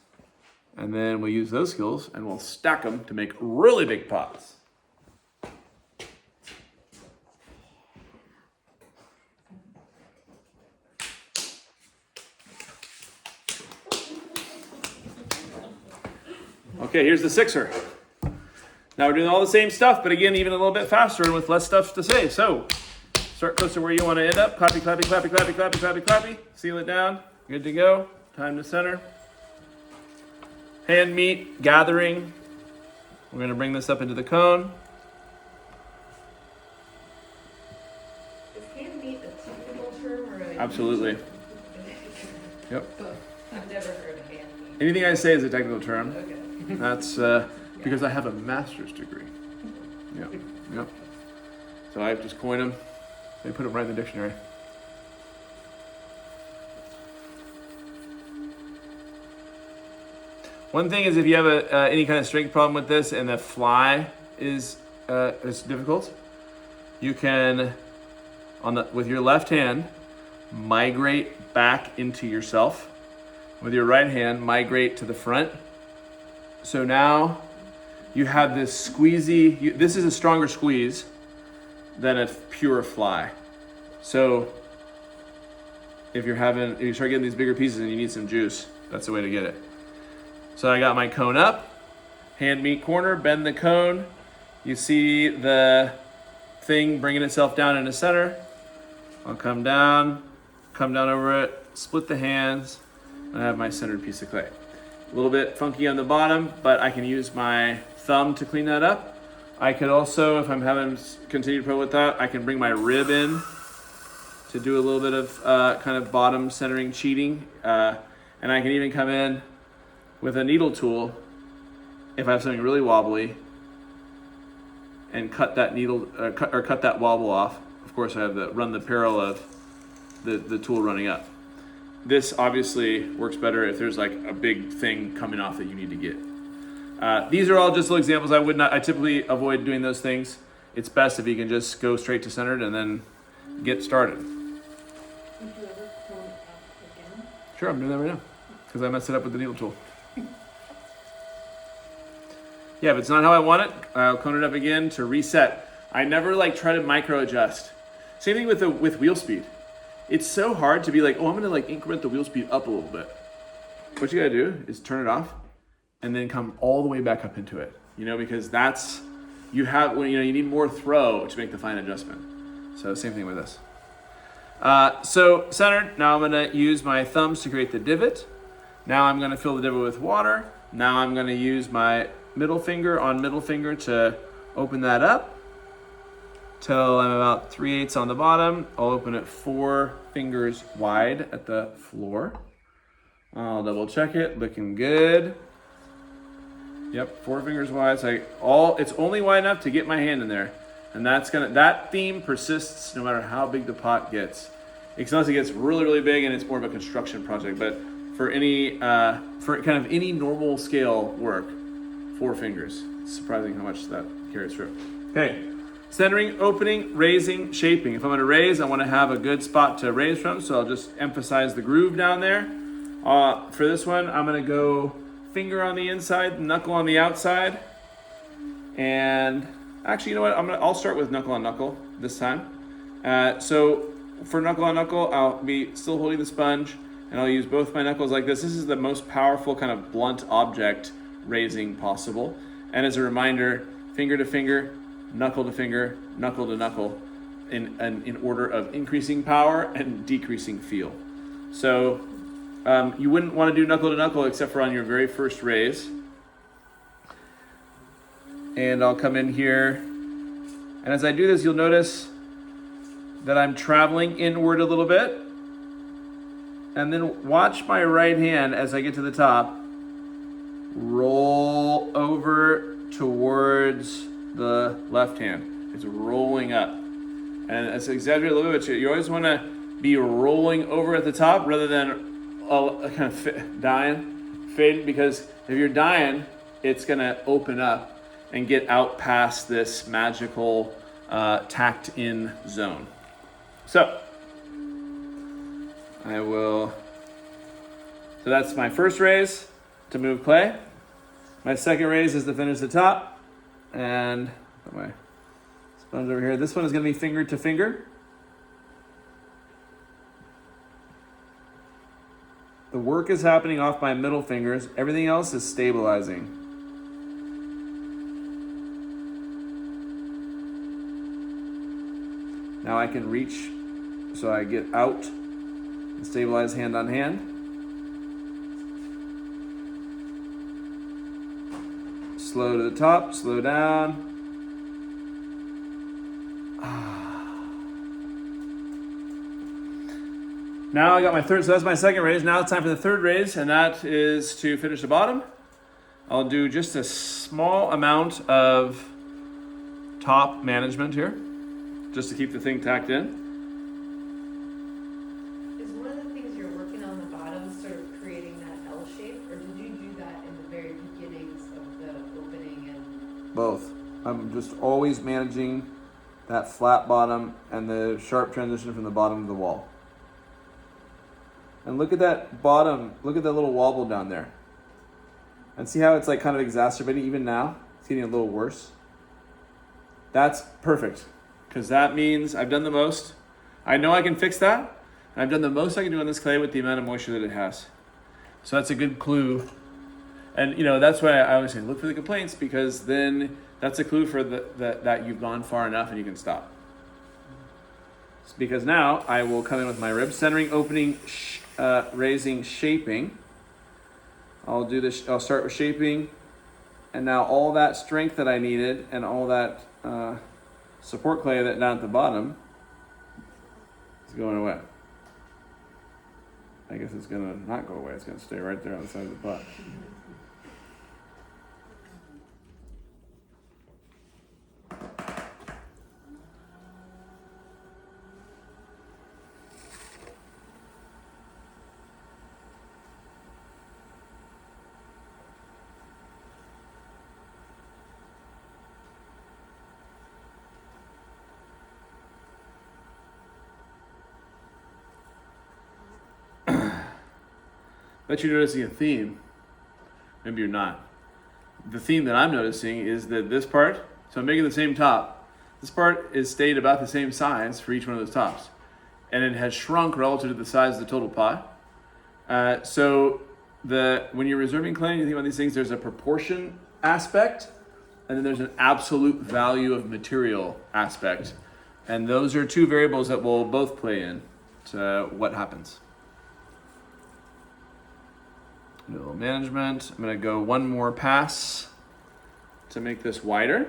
And then we'll use those skills and we'll stack them to make really big pots. Okay, here's the 6er. Now we're doing all the same stuff, but again, even a little bit faster and with less stuff to say. So start close to where you want to end up. Clappy, clappy, clappy, clappy, clappy, clappy, clappy. Seal it down. Good to go. Time to center. Hand meat, gathering. We're going to bring this up into the cone. Is hand meat a technical term or a... Absolutely. Yep. I've never heard of hand meat. Anything I say is a technical term. Okay. That's because I have a master's degree. Yep. Yep. So I just coin them. They put them right in the dictionary. One thing is if you have any kind of strength problem with this and the fly is difficult, you can, with your left hand, migrate back into yourself. With your right hand, migrate to the front. So now you have this squeezy, this is a stronger squeeze than a pure fly. So if you start getting these bigger pieces and you need some juice, that's the way to get it. So I got my cone up, hand meat corner, bend the cone. You see the thing bringing itself down into center. I'll come down over it, split the hands, and I have my centered piece of clay. A little bit funky on the bottom, but I can use my thumb to clean that up. I could also, if I'm having continued trouble with that, I can bring my rib in to do a little bit of kind of bottom centering cheating. And I can even come in with a needle tool if I have something really wobbly and cut that needle cut that wobble off. Of course, I have run the parallel of the tool running up. This obviously works better if there's like a big thing coming off that you need to get. These are all just little examples. I typically avoid doing those things. It's best if you can just go straight to centered and then get started. Would you ever cone it up again? Sure, I'm doing that right now because I messed it up with the needle tool. Yeah, if it's not how I want it, I'll cone it up again to reset. I never try to micro adjust. Same thing with wheel speed. It's so hard to be like, oh, I'm gonna increment the wheel speed up a little bit. What you gotta do is turn it off and then come all the way back up into it. Because you need more throw to make the fine adjustment. So same thing with this. So centered, now I'm gonna use my thumbs to create the divot. Now I'm gonna fill the divot with water. Now I'm gonna use my middle finger to open that up till I'm about 3/8 on the bottom. I'll open it 4 fingers wide at the floor. I'll double check it, looking good. Yep, 4 fingers wide. It's only wide enough to get my hand in there. And that theme persists no matter how big the pot gets. Unless it gets really, really big and it's more of a construction project. But for for kind of any normal scale work, 4 fingers. It's surprising how much that carries through. Okay, centering, opening, raising, shaping. If I'm going to raise, I want to have a good spot to raise from, so I'll just emphasize the groove down there. For this one, I'm going to go finger on the inside, knuckle on the outside, and actually, you know what? I'll start with knuckle on knuckle this time. So for knuckle on knuckle, I'll be still holding the sponge, and I'll use both my knuckles like this. This is the most powerful kind of blunt object raising possible. And as a reminder, finger to finger, knuckle to finger, knuckle to knuckle, in order of increasing power and decreasing feel. So you wouldn't want to do knuckle to knuckle except for on your very first raise. And I'll come in here, and as I do this, you'll notice that I'm traveling inward a little bit, and then watch my right hand as I get to the top roll over towards the left hand. It's rolling up, and it's exaggerated a little bit. You always want to be rolling over at the top rather than kind of dying, fading, because if you're dying, it's gonna open up and get out past this magical tacked in zone. So so that's my first raise to move clay. My second raise is to finish the top, and put my sponge over here. This one is going to be finger to finger. The work is happening off my middle fingers. Everything else is stabilizing. Now I can reach, so I get out and stabilize hand on hand. Slow to the top, slow down. Now I got my third, so that's my second raise. Now it's time for the third raise, and that is to finish the bottom. I'll do just a small amount of top management here, just to keep the thing tacked in. Is one of the things you're working on the bottom sort of creating that L shape, or did you do that in the very beginnings of the opening and? Both. I'm just always managing that flat bottom and the sharp transition from the bottom of the wall. And look at that bottom, look at that little wobble down there. And see how it's like kind of exacerbating even now? It's getting a little worse. That's perfect, because that means I've done the most. I know I can fix that. And I've done the most I can do on this clay with the amount of moisture that it has. So that's a good clue. And that's why I always say look for the complaints, because then that's a clue for that you've gone far enough and you can stop. Because now I will come in with my rib centering, opening, raising, shaping. I'll do this. I'll start with shaping, and now all that strength that I needed and all that support clay that down at the bottom is going away. I guess it's gonna not go away. It's gonna stay right there on the side of the pot. Bet you're noticing a theme. Maybe you're not. The theme that I'm noticing is that this part, so I'm making the same top. This part is stayed about the same size for each one of those tops. And it has shrunk relative to the size of the total pot. So when you're reserving clay and you think about these things, there's a proportion aspect, and then there's an absolute value of material aspect. And those are two variables that will both play in to what happens. A little management. I'm going to go one more pass to make this wider.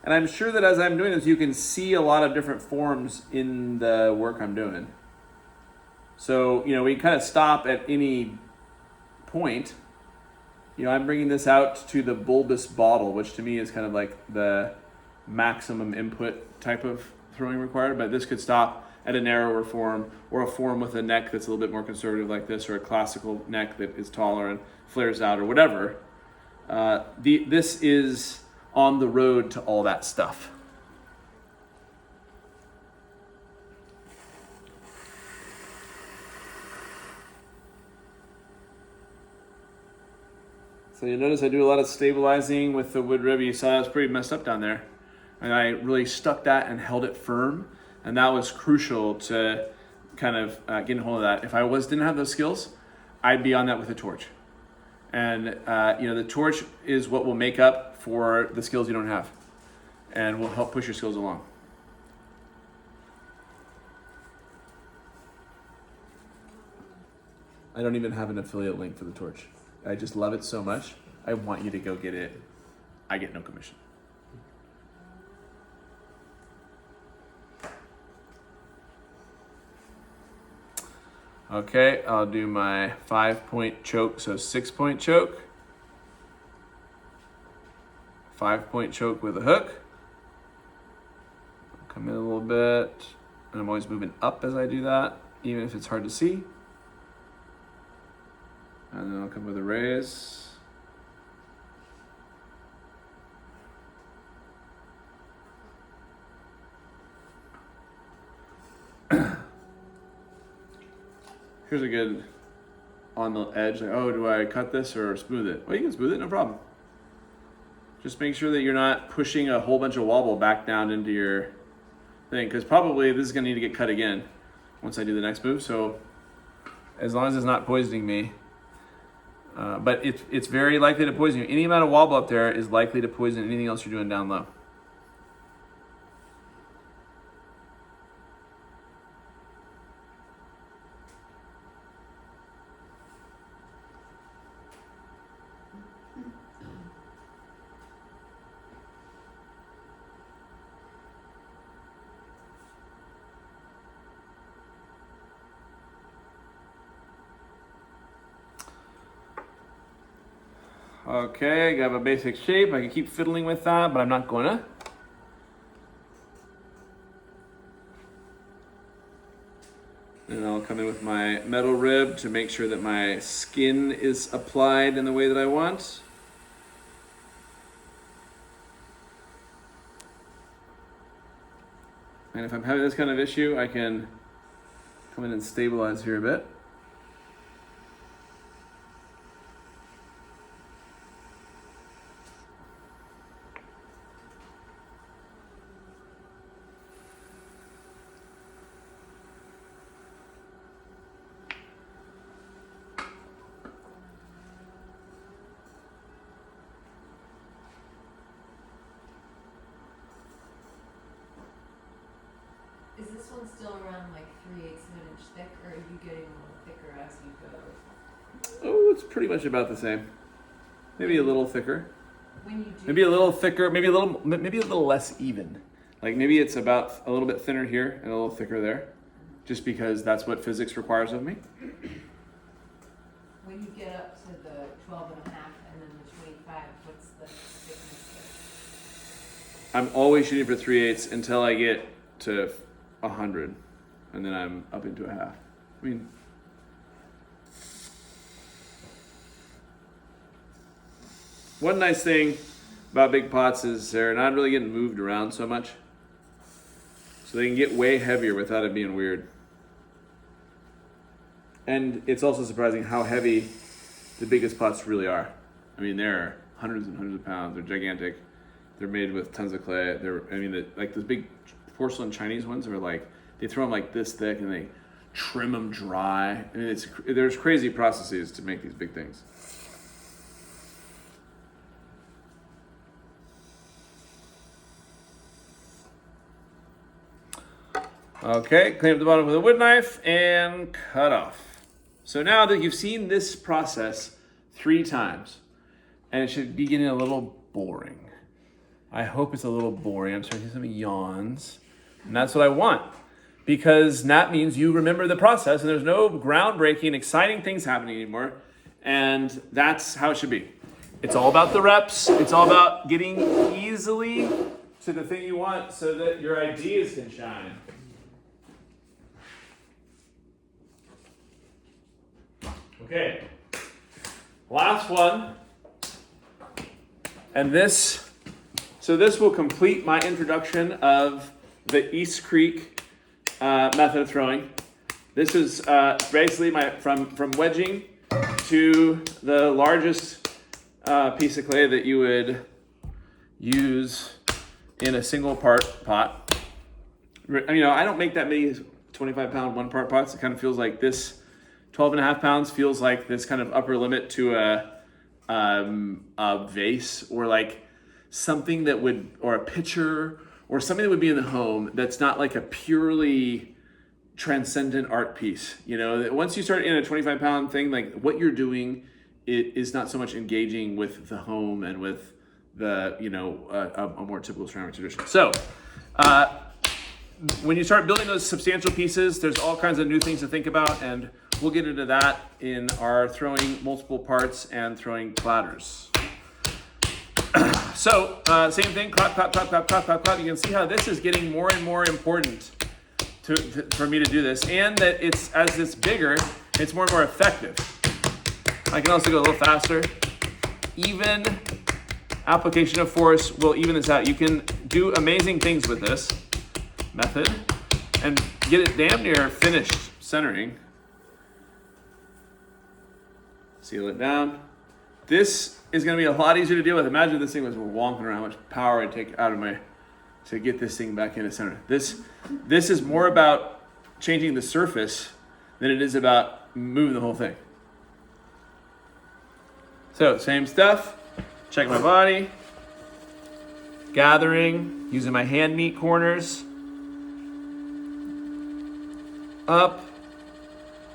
And I'm sure that as I'm doing this, you can see a lot of different forms in the work I'm doing. So, we kind of stop at any point. I'm bringing this out to the bulbous bottle, which to me is kind of like the maximum input type of throwing required, but this could stop at a narrower form or a form with a neck that's a little bit more conservative like this, or a classical neck that is taller and flares out or whatever. This is on the road to all that stuff. So you notice I do a lot of stabilizing with the wood rib. You saw it was pretty messed up down there. And I really stuck that and held it firm. And that was crucial to kind of getting hold of that. If I didn't have those skills, I'd be on that with a torch. And the torch is what will make up for the skills you don't have, and will help push your skills along. I don't even have an affiliate link for the torch. I just love it so much. I want you to go get it. I get no commission. Okay, I'll do my 5-point choke, so 6-point choke. 5-point choke with a hook. Come in a little bit, and I'm always moving up as I do that, even if it's hard to see. And then I'll come with a raise. Here's a good on the edge, like, oh, do I cut this or smooth it? Well, you can smooth it, no problem. Just make sure that you're not pushing a whole bunch of wobble back down into your thing, because probably this is gonna need to get cut again once I do the next move. So as long as it's not poisoning me, but it's very likely to poison you. Any amount of wobble up there is likely to poison anything else you're doing down low. Okay, I have a basic shape. I can keep fiddling with that, but I'm not gonna. And I'll come in with my metal rib to make sure that my skin is applied in the way that I want. And if I'm having this kind of issue, I can come in and stabilize here a bit. Is this one still around like 3/8 of an inch thick, or are you getting a little thicker as you go? Oh, it's pretty much about the same. Maybe a little thicker. When you do Maybe a little thicker, maybe a little less even. Like maybe it's about a little bit thinner here and a little thicker there, just because that's what physics requires of me. when you get up to the 12 and a half and then the 25, what's the thickness I'm always shooting for 3/8 until I get to 100, and then I'm up into a half. I mean, one nice thing about big pots is they're not really getting moved around so much. So they can get way heavier without it being weird. And it's also surprising how heavy the biggest pots really are. I mean, they're hundreds and hundreds of pounds. They're gigantic. They're made with tons of clay. Like those big porcelain Chinese ones are like, they throw them like this thick and they trim them dry. I mean, there's crazy processes to make these big things. Okay, clean up the bottom with a wood knife and cut off. So now that you've seen this process 3 times, and it should be getting a little boring. I hope it's a little boring. I'm starting to see some yawns. And that's what I want, because that means you remember the process and there's no groundbreaking, exciting things happening anymore. And that's how it should be. It's all about the reps. It's all about getting easily to the thing you want so that your ideas can shine. Okay, last one. And this will complete my introduction of the East Creek method of throwing. This is basically from wedging to the largest piece of clay that you would use in a single part pot. You know, I don't make that many 25-pound one-part pots. It kind of feels like this 12.5 pounds feels like this kind of upper limit to a vase, or like something that would, or a pitcher, or something that would be in the home that's not like a purely transcendent art piece. You know, once you start in a 25-pound thing, like what you're doing, it is not so much engaging with the home and with the, you know, a more typical ceramic tradition. So, when you start building those substantial pieces, there's all kinds of new things to think about, and we'll get into that in our throwing multiple parts and throwing platters. So, same thing, clap, clap, clap, clap, clap, clap, clap. You can see how this is getting more and more important for me to do this, and that as it's bigger, it's more and more effective. I can also go a little faster. Even application of force will even this out. You can do amazing things with this method and get it damn near finished centering. Seal it down. This is going to be a lot easier to deal with. Imagine if this thing was wonking around, how much power I'd take out of to get this thing back into center. This is more about changing the surface than it is about moving the whole thing. So, same stuff. Check my body. Gathering, using my hand meet corners. Up.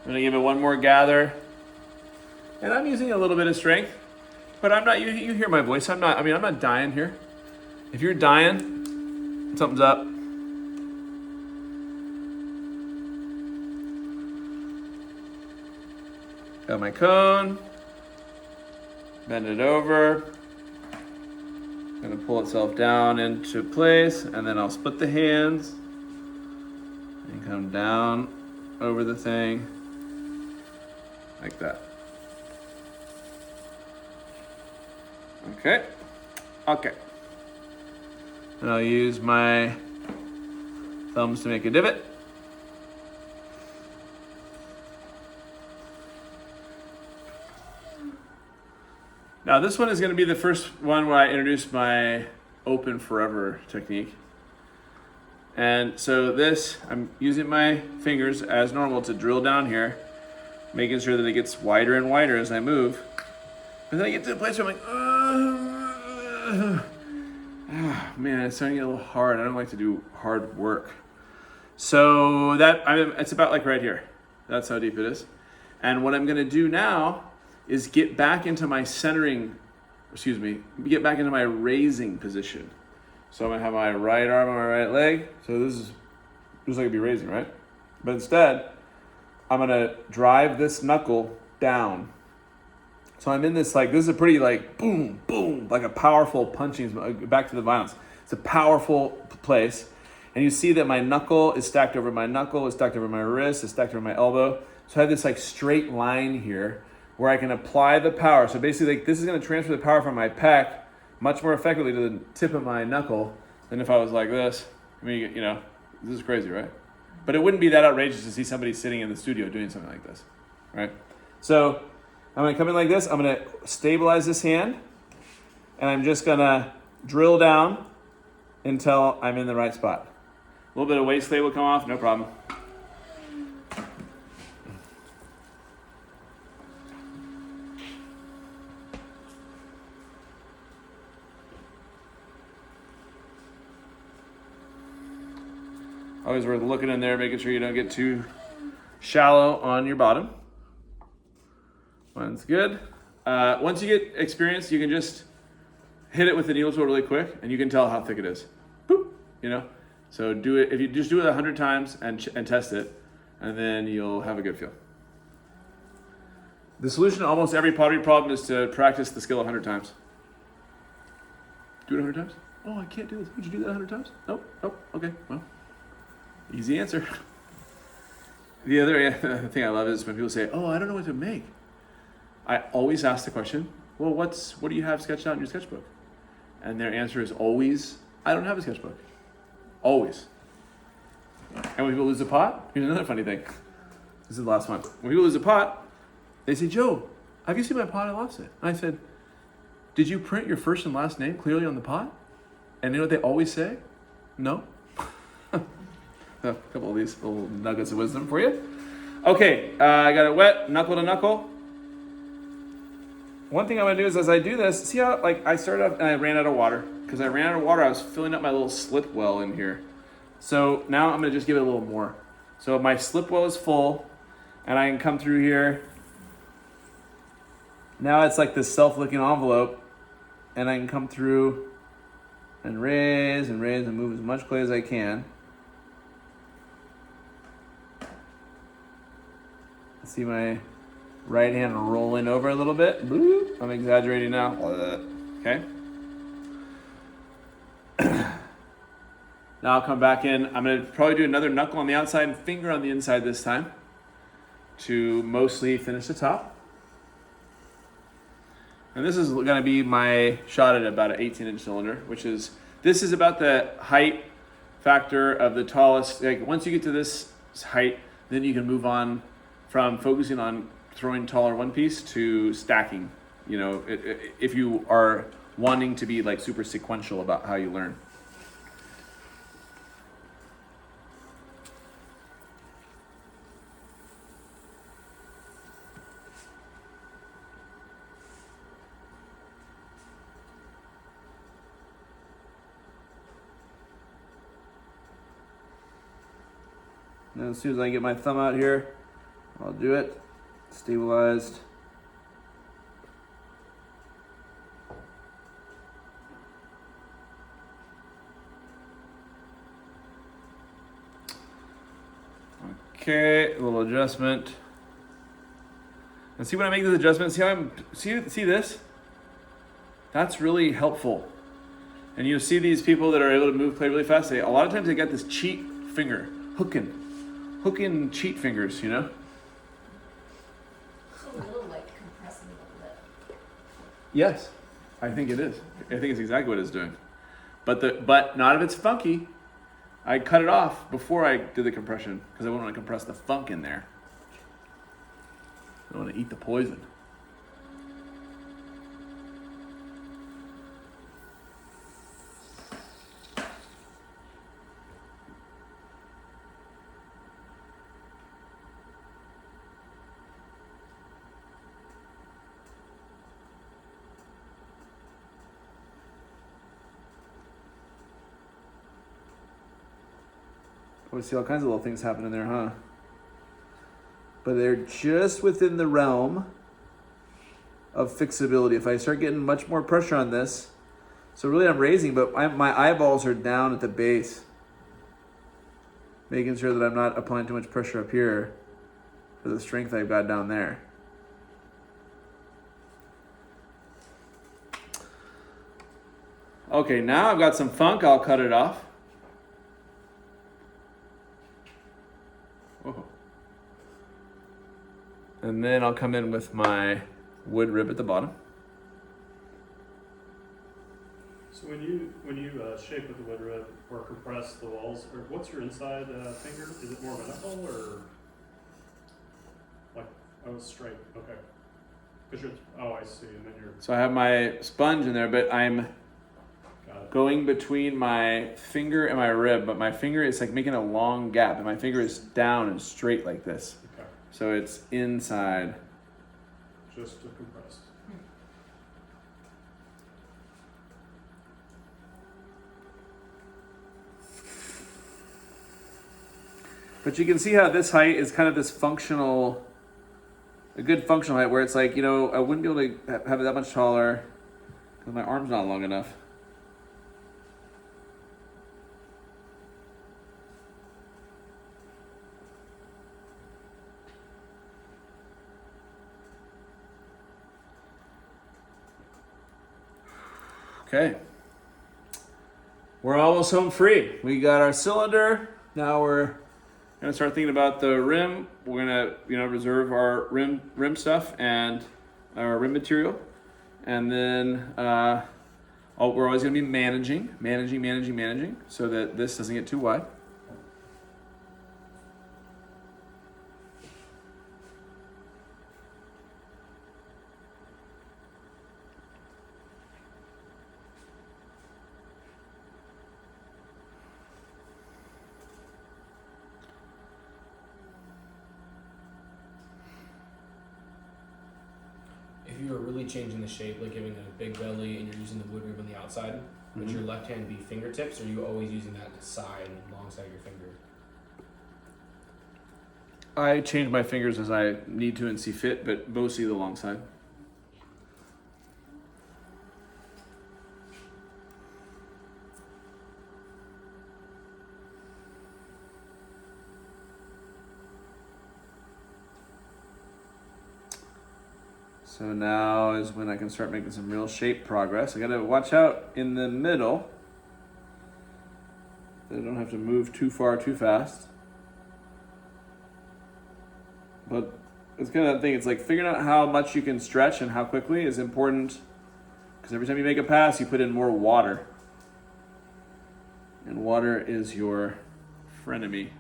I'm gonna give it one more gather. And I'm using a little bit of strength, but I'm not, you hear my voice. I'm not dying here. If you're dying, something's up. Got my cone. Bend it over. Gonna pull itself down into place, and then I'll split the hands and come down over the thing like that. Okay. And I'll use my thumbs to make a divot. Now this one is going to be the first one where I introduce my open forever technique. And so this, I'm using my fingers as normal to drill down here, making sure that it gets wider and wider as I move. But then I get to the place where I'm like, man, it's starting to get a little hard. I don't like to do hard work. So it's about like right here. That's how deep it is. And what I'm going to do now is get back into my get back into my raising position. So I'm gonna have my right arm on my right leg. So this is just like it'd be raising, right? But instead, I'm gonna drive this knuckle down. So I'm in this this is a pretty boom, boom, like a powerful punching, back to the violence. It's a powerful place. And you see that my knuckle is stacked over my knuckle, is stacked over my wrist, is stacked over my elbow. So I have this straight line here where I can apply the power. So basically this is gonna transfer the power from my pec much more effectively to the tip of my knuckle than if I was like this. I mean, this is crazy, right? But it wouldn't be that outrageous to see somebody sitting in the studio doing something like this, right? So I'm gonna come in like this, I'm gonna stabilize this hand, and I'm just gonna drill down until I'm in the right spot. A little bit of waist plate will come off, no problem. Always worth looking in there, making sure you don't get too shallow on your bottom. One's good. Once you get experience, you can just hit it with the needle tool really quick, and you can tell how thick it is. Boop, So do it. If you just do it 100 times and test it, and then you'll have a good feel. The solution to almost every pottery problem is to practice the skill 100 times. Do it 100 times? Oh, I can't do this. Would you do that 100 times? Nope. Nope. Okay. Well, easy answer. The other thing I love is when people say, "Oh, I don't know what to make." I always ask the question, "Well, what do you have sketched out in your sketchbook?" And their answer is always, "I don't have a sketchbook." Always. And when people lose a pot, here's another funny thing. This is the last one. When people lose a pot, they say, "Joe, have you seen my pot? I lost it." And I said, "Did you print your first and last name clearly on the pot?" And you know what they always say? No. A couple of these little nuggets of wisdom for you. Okay, I got it wet, knuckle to knuckle. One thing I'm gonna do is as I do this, see how like I started off and I ran out of water. Because I ran out of water, I was filling up my little slip well in here. So now I'm gonna just give it a little more. So my slip well is full, and I can come through here. Now it's like this self-licking envelope, and I can come through and raise and move as much clay as I can. See my right hand rolling over a little bit. Bloop. I'm exaggerating now. Okay. Now I'll come back in. I'm going to probably do another knuckle on the outside and finger on the inside this time to mostly finish the top. And this is going to be my shot at about an 18-inch cylinder, this is about the height factor of the tallest. Like once you get to this height, then you can move on from focusing on throwing taller one piece to stacking, you know, if you are wanting to be like super sequential about how you learn. And as soon as I get my thumb out here, I'll do it. Stabilized. Okay, a little adjustment. And see when I make this adjustment, see how I'm see this? That's really helpful. And you see these people that are able to move clay really fast, a lot of times they got this cheat finger, hooking cheat fingers, you know? So a little like compressing a little bit. Yes, I think it is. I think it's exactly what it's doing. But not if it's funky. I cut it off before I did the compression because I wouldn't want to compress the funk in there. I don't want to eat the poison. We see all kinds of little things happening there, huh? But they're just within the realm of fixability. If I start getting much more pressure on this, so really I'm raising, but my eyeballs are down at the base, making sure that I'm not applying too much pressure up here for the strength I've got down there. Okay, now I've got some funk, I'll cut it off. And then I'll come in with my wood rib at the bottom. So when you shape with the wood rib or compress the walls, or what's your inside finger? Is it more of a knuckle or like straight? Okay. Because I see, and then you're. So I have my sponge in there, but I'm going between my finger and my rib, but my finger is like making a long gap, and my finger is down and straight like this. Okay. So it's inside. Just to compress. But you can see how this height is kind of this functional, a good functional height where it's like, you know, I wouldn't be able to have it that much taller because my arm's not long enough. Okay. We're almost home free. We got our cylinder. Now we're gonna start thinking about the rim. We're gonna, reserve our rim stuff and our rim material, and then we're always gonna be managing, so that this doesn't get too wide. If you were really changing the shape, like giving it a big belly and you're using the wood rib on the outside, would your left hand be fingertips, or are you always using that side alongside your finger? I change my fingers as I need to and see fit, but mostly the long side. So now is when I can start making some real shape progress. I gotta watch out in the middle that I don't have to move too far too fast. But it's kind of that thing, it's like figuring out how much you can stretch and how quickly is important, because every time you make a pass, you put in more water. And water is your frenemy.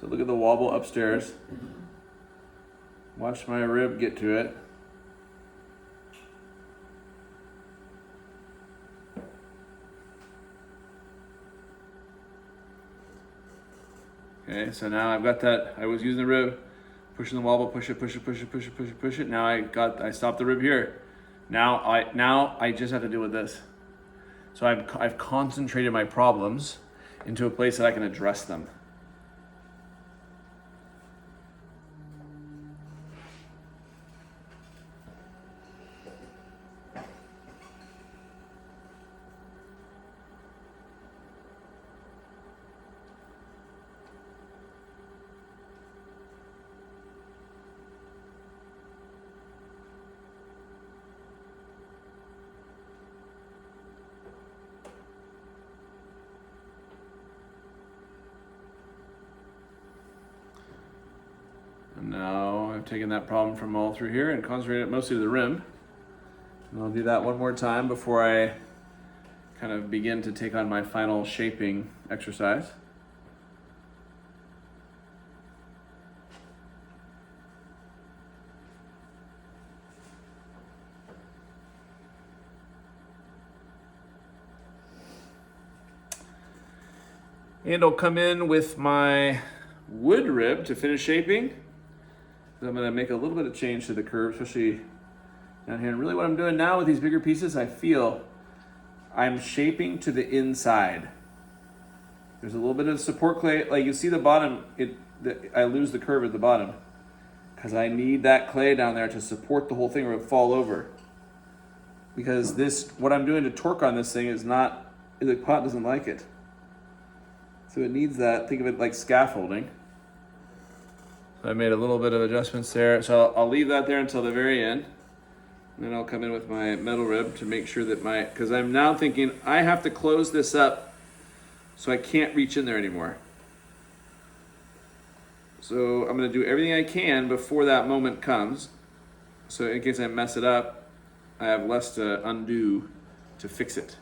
So look at the wobble upstairs. Watch my rib get to it. Okay, so now I've got that. I was using the rib, pushing the wobble, push it. Now I stopped the rib here. Now I just have to deal with this. So I've concentrated my problems into a place that I can address them. And now I've taken that problem from all through here and concentrated it mostly to the rim. And I'll do that one more time before I kind of begin to take on my final shaping exercise. And I'll come in with my wood rib to finish shaping. So I'm gonna make a little bit of change to the curve, especially down here. And really what I'm doing now with these bigger pieces, I feel I'm shaping to the inside. There's a little bit of support clay, like you see the bottom, I lose the curve at the bottom because I need that clay down there to support the whole thing or it'll fall over. Because what I'm doing to torque on this thing the pot doesn't like it. So it needs that, think of it like scaffolding. So I made a little bit of adjustments there. So I'll leave that there until the very end. And then I'll come in with my metal rib to make sure that because I'm now thinking I have to close this up so I can't reach in there anymore. So I'm gonna do everything I can before that moment comes. So in case I mess it up, I have less to undo to fix it.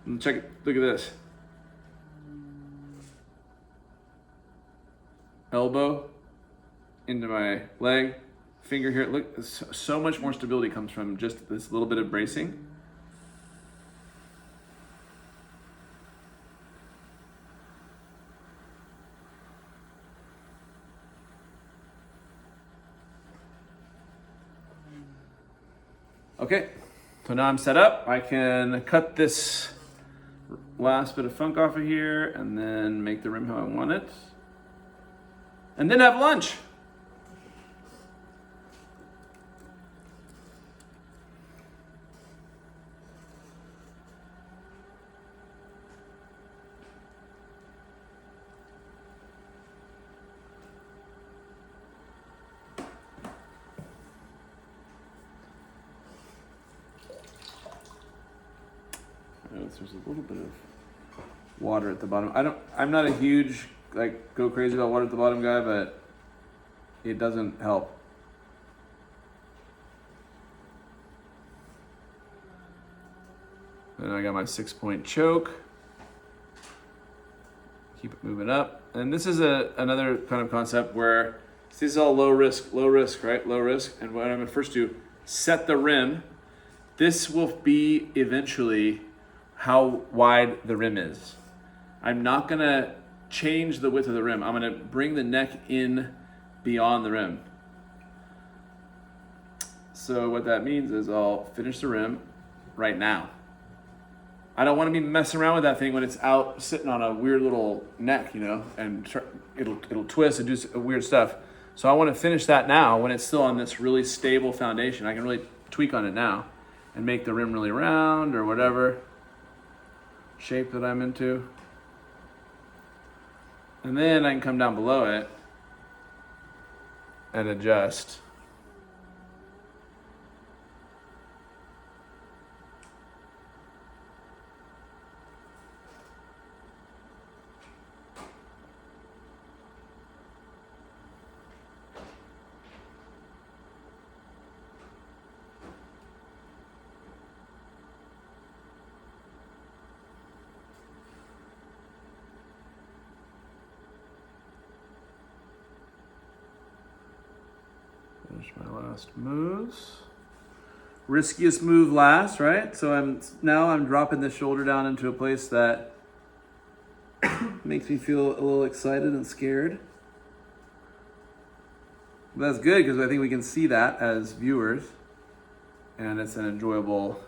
And check it, look at this. Elbow into my leg, finger here. Look, so much more stability comes from just this little bit of bracing. Okay, so now I'm set up. I can cut this last bit of funk off of here and then make the rim how I want it. And then have lunch. notice there's a little bit of water at the bottom. I'm not a huge like go crazy about water at the bottom guy, but it doesn't help. And I got my 6-point choke. Keep it moving up. And this is another kind of concept where this is all low risk, right? Low risk. And what I'm gonna first do, set the rim. This will be eventually how wide the rim is. I'm not gonna change the width of the rim. I'm gonna bring the neck in beyond the rim. So what that means is I'll finish the rim right now. I don't want to be messing around with that thing when it's out sitting on a weird little neck, you know, and it'll twist and do weird stuff. So I want to finish that now when it's still on this really stable foundation. I can really tweak on it now and make the rim really round or whatever shape that I'm into. And then I can come down below it and adjust. Finish my last moves. Riskiest move last, right? So I'm dropping the shoulder down into a place that makes me feel a little excited and scared. But that's good because I think we can see that as viewers, and it's an enjoyable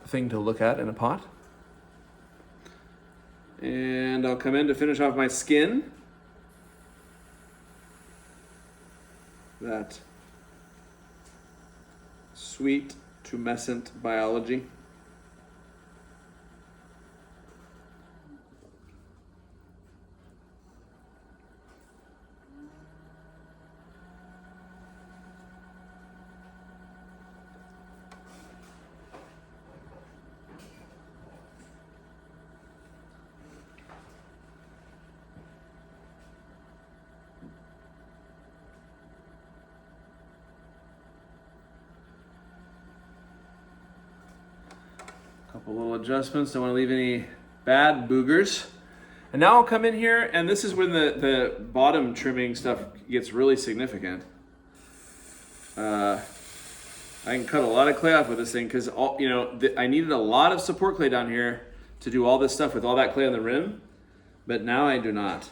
thing to look at in a pot. And I'll come in to finish off my skin. That sweet tumescent biology. Couple little adjustments, don't want to leave any bad boogers. And now I'll come in here, and this is when the bottom trimming stuff gets really significant. I can cut a lot of clay off with this thing because I needed a lot of support clay down here to do all this stuff with all that clay on the rim, but now I do not.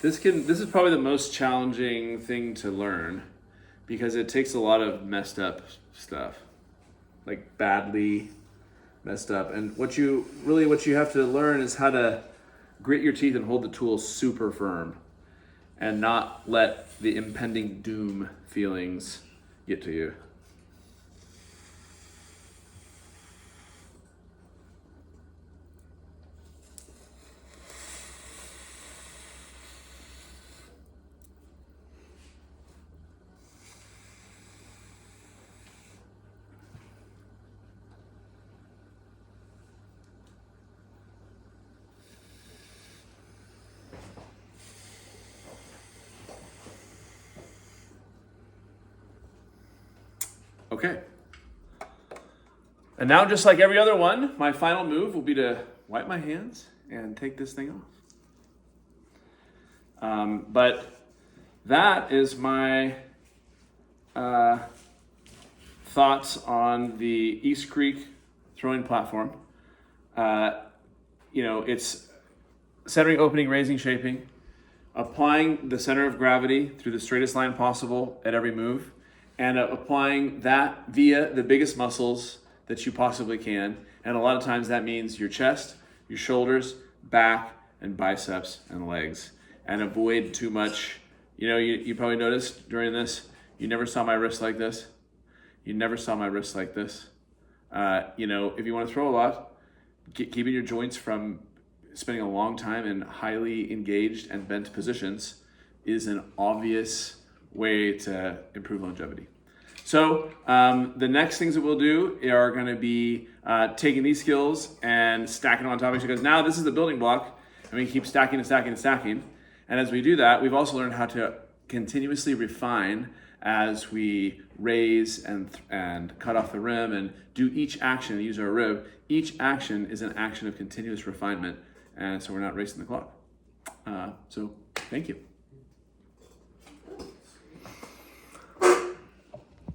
This is probably the most challenging thing to learn because it takes a lot of messed up stuff, like badly messed up. And what you have to learn is how to grit your teeth and hold the tool super firm and not let the impending doom feelings get to you. Okay. And now, just like every other one, my final move will be to wipe my hands and take this thing off. But that is my thoughts on the East Creek throwing platform. It's centering, opening, raising, shaping, applying the center of gravity through the straightest line possible at every move, and applying that via the biggest muscles that you possibly can. And a lot of times that means your chest, your shoulders, back, and biceps and legs. And avoid too much. You know, you probably noticed during this, you never saw my wrist like this. You never saw my wrist like this. You know, if you want to throw a lot, keeping your joints from spending a long time in highly engaged and bent positions is an obvious way to improve longevity. So the next things that we'll do are going to be taking these skills and stacking them on top of each other, because now this is the building block, and we keep stacking and stacking and stacking. And as we do that, we've also learned how to continuously refine as we raise and cut off the rim and do each action, use our rib. Each action is an action of continuous refinement, and so we're not racing the clock. So thank you.